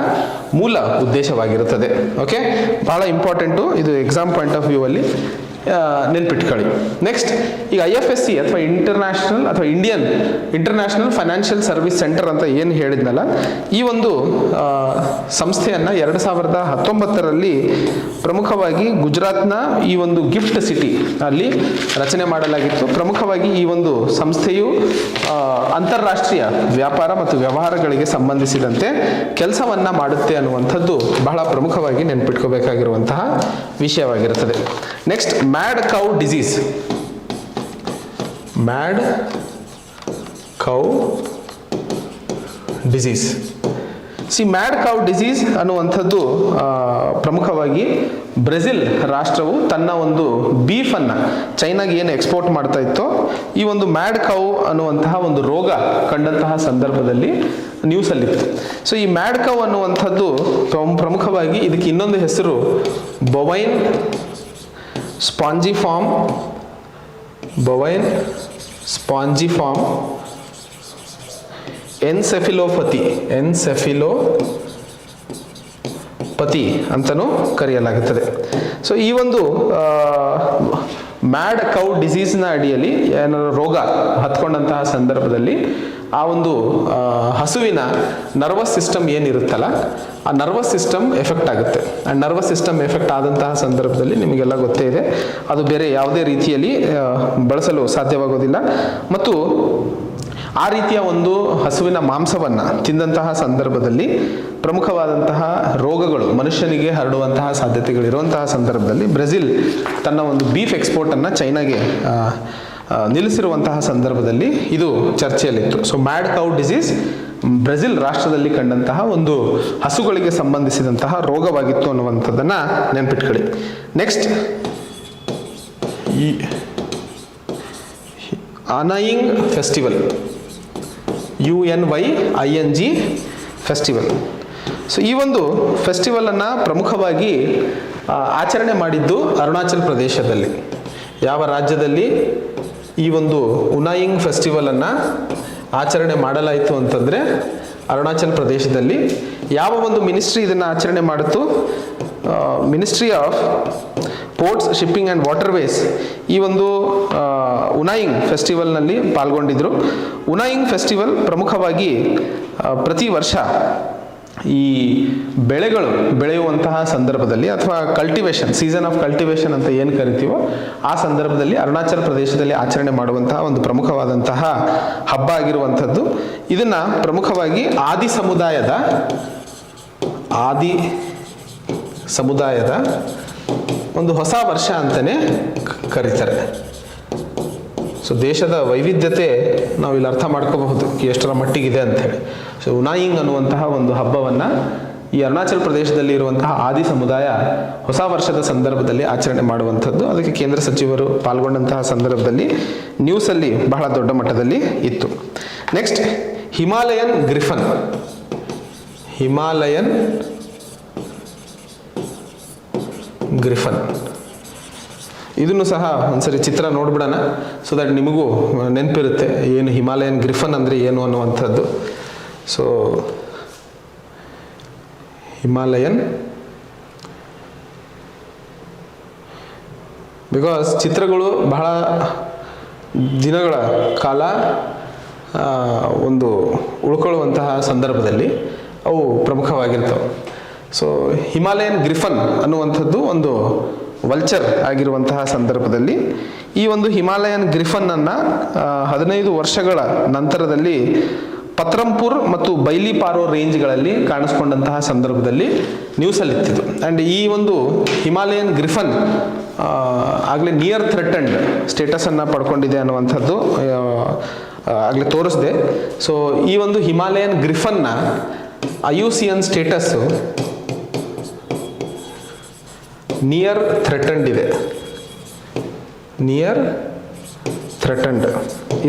ಮೂಲ ಉದ್ದೇಶವಾಗಿರುತ್ತದೆ. ಓಕೆ, ಬಹಳ ಇಂಪಾರ್ಟೆಂಟು ಇದು ಎಕ್ಸಾಮ್ ಪಾಯಿಂಟ್ ಆಫ್ ವ್ಯೂ ಅಲ್ಲಿ ನೆನ್ಪಿಟ್ಕೊಳ್ಳಿ. ನೆಕ್ಸ್ಟ್, ಈಗ IFSC ಅಥವಾ ಇಂಟರ್ನ್ಯಾಷನಲ್ ಫೈನಾನ್ಷಿಯಲ್ ಸರ್ವಿಸ್ ಸೆಂಟರ್ ಅಂತ ಏನು ಹೇಳಿದ್ನಲ್ಲ, ಈ ಒಂದು ಸಂಸ್ಥೆಯನ್ನು 2019ರಲ್ಲಿ ಪ್ರಮುಖವಾಗಿ ಗುಜರಾತ್ನ ಈ ಒಂದು ಗಿಫ್ಟ್ ಸಿಟಿ ಅಲ್ಲಿ ರಚನೆ ಮಾಡಲಾಗಿತ್ತು. ಪ್ರಮುಖವಾಗಿ ಈ ಒಂದು ಸಂಸ್ಥೆಯು ಅಂತಾರಾಷ್ಟ್ರೀಯ ವ್ಯಾಪಾರ ಮತ್ತು ವ್ಯವಹಾರಗಳಿಗೆ ಸಂಬಂಧಿಸಿದಂತೆ ಕೆಲಸವನ್ನು ಮಾಡುತ್ತೆ ಅನ್ನುವಂಥದ್ದು ಬಹಳ ಪ್ರಮುಖವಾಗಿ ನೆನ್ಪಿಟ್ಕೋಬೇಕಾಗಿರುವಂತಹ ವಿಷಯವಾಗಿರುತ್ತದೆ. Next, mad cow disease. Mad cow disease. Mad cow disease ಅನ್ನುವಂಥದ್ದು ಪ್ರಮುಖವಾಗಿ ಬ್ರೆಜಿಲ್ ರಾಷ್ಟ್ರವು ತನ್ನ ಒಂದು ಬೀಫನ್ನು ಚೈನಾಗೆ ಏನು ಎಕ್ಸ್ಪೋರ್ಟ್ ಮಾಡ್ತಾ ಇತ್ತೋ ಈ ಒಂದು ಮ್ಯಾಡ್ ಕೌ ಅನ್ನುವಂತಹ ಒಂದು ರೋಗ ಕಂಡಂತಹ ಸಂದರ್ಭದಲ್ಲಿ ನ್ಯೂಸಲ್ಲಿತ್ತು. ಈ ಮ್ಯಾಡ್ ಕೌ ಅನ್ನುವಂಥದ್ದು ಪ್ರಮುಖವಾಗಿ ಇದಕ್ಕೆ ಇನ್ನೊಂದು ಹೆಸರು ಬೊವೈನ್ ಸ್ಪಾಂಜಿಫಾರ್ಮ್ ಎನ್ಸೆಫಿಲೋಪತಿ ಅಂತಲೂ ಕರೆಯಲಾಗುತ್ತದೆ. ಈ ಒಂದು ಮ್ಯಾಡ್ ಕೌ ಡಿಸೀಸ್ನ ಅಡಿಯಲ್ಲಿ ಏನಾದರೂ ರೋಗ ಹತ್ಕೊಂಡಂತಹ ಸಂದರ್ಭದಲ್ಲಿ ಆ ಒಂದು ಹಸುವಿನ ನರ್ವಸ್ ಸಿಸ್ಟಮ್ ಏನಿರುತ್ತಲ್ಲ ಆ ನರ್ವಸ್ ಸಿಸ್ಟಮ್ ಎಫೆಕ್ಟ್ ಆಗುತ್ತೆ. ಆ ನರ್ವಸ್ ಸಿಸ್ಟಮ್ ಎಫೆಕ್ಟ್ ಆದಂತಹ ಸಂದರ್ಭದಲ್ಲಿ ನಿಮಗೆಲ್ಲ ಗೊತ್ತೇ ಇದೆ, ಅದು ಬೇರೆ ಯಾವುದೇ ರೀತಿಯಲ್ಲಿ ಬಳಸಲು ಸಾಧ್ಯವಾಗೋದಿಲ್ಲ. ಮತ್ತು ಆ ರೀತಿಯ ಒಂದು ಹಸುವಿನ ಮಾಂಸವನ್ನು ತಿಂದಂತಹ ಸಂದರ್ಭದಲ್ಲಿ ಪ್ರಮುಖವಾದಂತಹ ರೋಗಗಳು ಮನುಷ್ಯನಿಗೆ ಹರಡುವಂತಹ ಸಾಧ್ಯತೆಗಳಿರುವಂತಹ ಸಂದರ್ಭದಲ್ಲಿ ಬ್ರೆಜಿಲ್ ತನ್ನ ಒಂದು ಬೀಫ್ ಎಕ್ಸ್ಪೋರ್ಟನ್ನು ಚೈನಾಗೆ ನಿಲ್ಲಿಸಿರುವಂತಹ ಸಂದರ್ಭದಲ್ಲಿ ಇದು ಚರ್ಚೆಯಲ್ಲಿತ್ತು. ಮ್ಯಾಡ್ ಕೌ ಡಿಸೀಸ್ ಬ್ರೆಜಿಲ್ ರಾಷ್ಟ್ರದಲ್ಲಿ ಕಂಡಂತಹ ಒಂದು ಹಸುಗಳಿಗೆ ಸಂಬಂಧಿಸಿದಂತಹ ರೋಗವಾಗಿತ್ತು ಅನ್ನುವಂಥದ್ದನ್ನು ನೆನಪಿಟ್ಕೊಳ್ಳಿ. ನೆಕ್ಸ್ಟ್, ಈ ಅನಯಿಂಗ್ ಫೆಸ್ಟಿವಲ್, UNYING ಫೆಸ್ಟಿವಲ್. ಈ ಒಂದು ಫೆಸ್ಟಿವಲನ್ನು ಪ್ರಮುಖವಾಗಿ ಆಚರಣೆ ಮಾಡಿದ್ದು ಅರುಣಾಚಲ್ ಪ್ರದೇಶದಲ್ಲಿ. ಯಾವ ರಾಜ್ಯದಲ್ಲಿ ಈ ಒಂದು ಉನಾಯಿಂಗ್ ಫೆಸ್ಟಿವಲನ್ನು ಆಚರಣೆ ಮಾಡಲಾಯಿತು ಅಂತಂದರೆ ಅರುಣಾಚಲ್ ಪ್ರದೇಶದಲ್ಲಿ. ಯಾವ ಒಂದು ಮಿನಿಸ್ಟ್ರಿ ಇದನ್ನು ಆಚರಣೆ ಮಾಡಿತು? Ministry of ports, shipping and waterways ಈ ಒಂದು ಉನಾಯಿಂಗ್ ಫೆಸ್ಟಿವಲ್ನಲ್ಲಿ ಪಾಲ್ಗೊಂಡಿದ್ದರು. ಉನಾಯಿಂಗ್ ಫೆಸ್ಟಿವಲ್ ಪ್ರಮುಖವಾಗಿ ಪ್ರತಿ ವರ್ಷ ಈ ಬೆಳೆಗಳು ಬೆಳೆಯುವಂತಹ ಸಂದರ್ಭದಲ್ಲಿ ಅಥವಾ ಕಲ್ಟಿವೇಷನ್, ಸೀಸನ್ ಆಫ್ ಕಲ್ಟಿವೇಷನ್ ಅಂತ ಏನು ಕರಿತೀವೋ ಆ ಸಂದರ್ಭದಲ್ಲಿ ಅರುಣಾಚಲ ಪ್ರದೇಶದಲ್ಲಿ ಆಚರಣೆ ಮಾಡುವಂತಹ ಒಂದು ಪ್ರಮುಖವಾದಂತಹ ಹಬ್ಬ ಆಗಿರುವಂಥದ್ದು. ಇದನ್ನು ಪ್ರಮುಖವಾಗಿ ಆದಿ ಸಮುದಾಯದ ಒಂದು ಹೊಸ ವರ್ಷ ಅಂತಲೇ ಕರೀತಾರೆ. ದೇಶದ ವೈವಿಧ್ಯತೆ ನಾವು ಇಲ್ಲಿ ಅರ್ಥ ಮಾಡ್ಕೋಬಹುದು ಎಷ್ಟರ ಮಟ್ಟಿಗಿದೆ ಅಂಥೇಳಿ. ಉನಾಯಿಂಗ್ ಅನ್ನುವಂತಹ ಒಂದು ಹಬ್ಬವನ್ನು ಈ ಅರುಣಾಚಲ ಪ್ರದೇಶದಲ್ಲಿ ಇರುವಂತಹ ಆದಿ ಸಮುದಾಯ ಹೊಸ ವರ್ಷದ ಸಂದರ್ಭದಲ್ಲಿ ಆಚರಣೆ ಮಾಡುವಂಥದ್ದು. ಅದಕ್ಕೆ ಕೇಂದ್ರ ಸಚಿವರು ಪಾಲ್ಗೊಂಡಂತಹ ಸಂದರ್ಭದಲ್ಲಿ ನ್ಯೂಸಲ್ಲಿ ಬಹಳ ದೊಡ್ಡ ಮಟ್ಟದಲ್ಲಿ ಇತ್ತು. Next, Himalayan griffon. ಇದನ್ನು ಸಹ ಒಂದ್ಸರಿ ಚಿತ್ರ ನೋಡ್ಬಿಡೋಣ, ದಟ್ ನಿಮಗೂ ನೆನಪಿರುತ್ತೆ ಏನು ಹಿಮಾಲಯನ್ ಗ್ರಿಫನ್ ಅಂದರೆ ಏನು ಅನ್ನುವಂಥದ್ದು. ಹಿಮಾಲಯನ್, ಬಿಕಾಸ್ ಚಿತ್ರಗಳು ಬಹಳ ದಿನಗಳ ಕಾಲ ಒಂದು ಉಳ್ಕೊಳ್ಳುವಂತಹ ಸಂದರ್ಭದಲ್ಲಿ ಅವು ಪ್ರಮುಖವಾಗಿರ್ತವೆ. ಹಿಮಾಲಯನ್ ಗ್ರಿಫನ್ ಅನ್ನುವಂಥದ್ದು ಒಂದು ವಲ್ಚರ್ ಆಗಿರುವಂತಹ ಸಂದರ್ಭದಲ್ಲಿ ಈ ಒಂದು ಹಿಮಾಲಯನ್ ಗ್ರಿಫನ್ನನ್ನು 15 ವರ್ಷಗಳ ನಂತರದಲ್ಲಿ ಪತ್ರಂಪುರ್ ಮತ್ತು ಬೈಲಿಪಾರೋ ರೇಂಜ್ಗಳಲ್ಲಿ ಕಾಣಿಸ್ಕೊಂಡಂತಹ ಸಂದರ್ಭದಲ್ಲಿ ನ್ಯೂಸಲ್ಲಿತ್ತಿದ್ದು. ಆ್ಯಂಡ್ ಈ ಒಂದು ಹಿಮಾಲಯನ್ ಗ್ರಿಫನ್ ಆಗಲೇ ನಿಯರ್ ಥ್ರೆಟನ್ಡ್ ಸ್ಟೇಟಸನ್ನು ಪಡ್ಕೊಂಡಿದೆ ಅನ್ನುವಂಥದ್ದು ಆಗಲೇ ತೋರಿಸಿದೆ. ಈ ಒಂದು ಹಿಮಾಲಯನ್ ಗ್ರಿಫನ್ನ IUCN ಸ್ಟೇಟಸ್ಸು ನಿಯರ್ ಥ್ರೆಟನ್ಡ್ ಇದೆ. ನಿಯರ್ ಥ್ರೆಟನ್ಡ್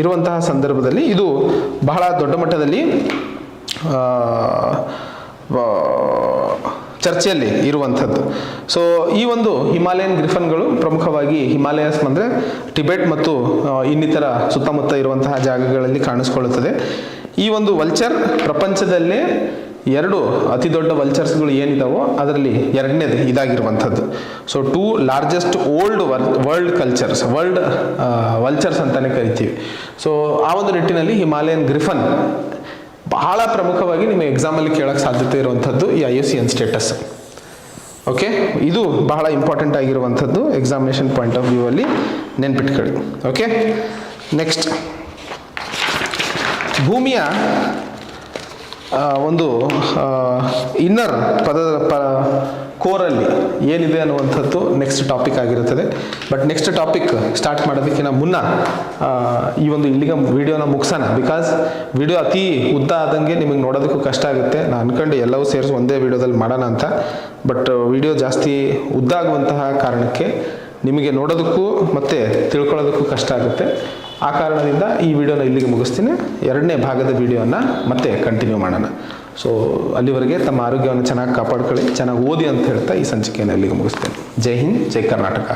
ಇರುವಂತಹ ಸಂದರ್ಭದಲ್ಲಿ ಇದು ಬಹಳ ದೊಡ್ಡ ಮಟ್ಟದಲ್ಲಿ ಚರ್ಚೆಯಲ್ಲಿ ಇರುವಂಥದ್ದು. ಈ ಒಂದು ಹಿಮಾಲಯನ್ ಗ್ರಿಫನ್ಗಳು ಪ್ರಮುಖವಾಗಿ ಹಿಮಾಲಯಸ್ ಅಂದರೆ ಟಿಬೆಟ್ ಮತ್ತು ಇನ್ನಿತರ ಸುತ್ತಮುತ್ತ ಇರುವಂತಹ ಜಾಗಗಳಲ್ಲಿ ಕಾಣಿಸ್ಕೊಳ್ಳುತ್ತದೆ. ಈ ಒಂದು ವಲ್ಚರ್ ಪ್ರಪಂಚದಲ್ಲೇ 2 ಅತಿ ದೊಡ್ಡ ವಲ್ಚರ್ಸ್ಗಳು ಏನಿದಾವೋ ಅದರಲ್ಲಿ ಎರಡನೇದು ಇದಾಗಿರುವಂಥದ್ದು. 2 largest world cultures, world vultures ಅಂತಲೇ ಕರಿತೀವಿ. ಆ ಒಂದು ನಿಟ್ಟಿನಲ್ಲಿ ಹಿಮಾಲಯನ್ ಗ್ರಿಫನ್ ಬಹಳ ಪ್ರಮುಖವಾಗಿ ನಿಮ್ಮ ಎಕ್ಸಾಮಲ್ಲಿ ಕೇಳೋಕ್ಕೆ ಸಾಧ್ಯತೆ ಇರುವಂಥದ್ದು ಈ IUCN ಸ್ಟೇಟಸ್. ಓಕೆ, ಇದು ಬಹಳ ಇಂಪಾರ್ಟೆಂಟ್ ಆಗಿರುವಂಥದ್ದು ಎಕ್ಸಾಮಿನೇಷನ್ ಪಾಯಿಂಟ್ ಆಫ್ ವ್ಯೂ ಅಲ್ಲಿ ನೆನ್ಪಿಟ್ಕೊಳ್ಳಿ. ಓಕೆ, ನೆಕ್ಸ್ಟ್, ಭೂಮಿಯ ಒಂದು ಇನ್ನರ್ ಕೋರಲ್ಲಿ ಏನಿದೆ ಅನ್ನುವಂಥದ್ದು ನೆಕ್ಸ್ಟ್ ಟಾಪಿಕ್ ಆಗಿರುತ್ತದೆ. ಬಟ್ ನೆಕ್ಸ್ಟ್ ಟಾಪಿಕ್ ಸ್ಟಾರ್ಟ್ ಮಾಡೋದಕ್ಕಿಂತ ಮುನ್ನ ಈ ಒಂದು ಇಲ್ಲಿಗೆ ವಿಡಿಯೋನ ಮುಗಿಸೋಣ. ಬಿಕಾಸ್ ವಿಡಿಯೋ ಅತಿ ಉದ್ದ ಆದಂಗೆ ನಿಮಗೆ ನೋಡೋದಕ್ಕೂ ಕಷ್ಟ ಆಗುತ್ತೆ. ನಾನು ಅನ್ಕೊಂಡು ಎಲ್ಲವೂ ಸೇರಿಸಿ ಒಂದೇ ವಿಡಿಯೋದಲ್ಲಿ ಮಾಡೋಣ ಅಂತ. ಬಟ್ ವಿಡಿಯೋ ಜಾಸ್ತಿ ಉದ್ದ ಆಗುವಂತಹ ಕಾರಣಕ್ಕೆ ನಿಮಗೆ ನೋಡೋದಕ್ಕೂ ಮತ್ತು ತಿಳ್ಕೊಳ್ಳೋದಕ್ಕೂ ಕಷ್ಟ ಆಗುತ್ತೆ. ಆ ಕಾರಣದಿಂದ ಈ ವಿಡಿಯೋನ ಇಲ್ಲಿಗೆ ಮುಗಿಸ್ತೀನಿ. ಎರಡನೇ ಭಾಗದ ವಿಡಿಯೋನ ಮತ್ತೆ ಕಂಟಿನ್ಯೂ ಮಾಡೋಣ. ಸೊ ಅಲ್ಲಿವರೆಗೆ ತಮ್ಮ ಆರೋಗ್ಯವನ್ನು ಚೆನ್ನಾಗಿ ಕಾಪಾಡ್ಕೊಳ್ಳಿ, ಚೆನ್ನಾಗಿ ಓದಿ ಅಂತ ಹೇಳ್ತಾ ಈ ಸಂಚಿಕೆಯನ್ನು ಇಲ್ಲಿಗೆ ಮುಗಿಸ್ತೇನೆ. ಜೈ ಹಿಂದ್, ಜೈ ಕರ್ನಾಟಕ.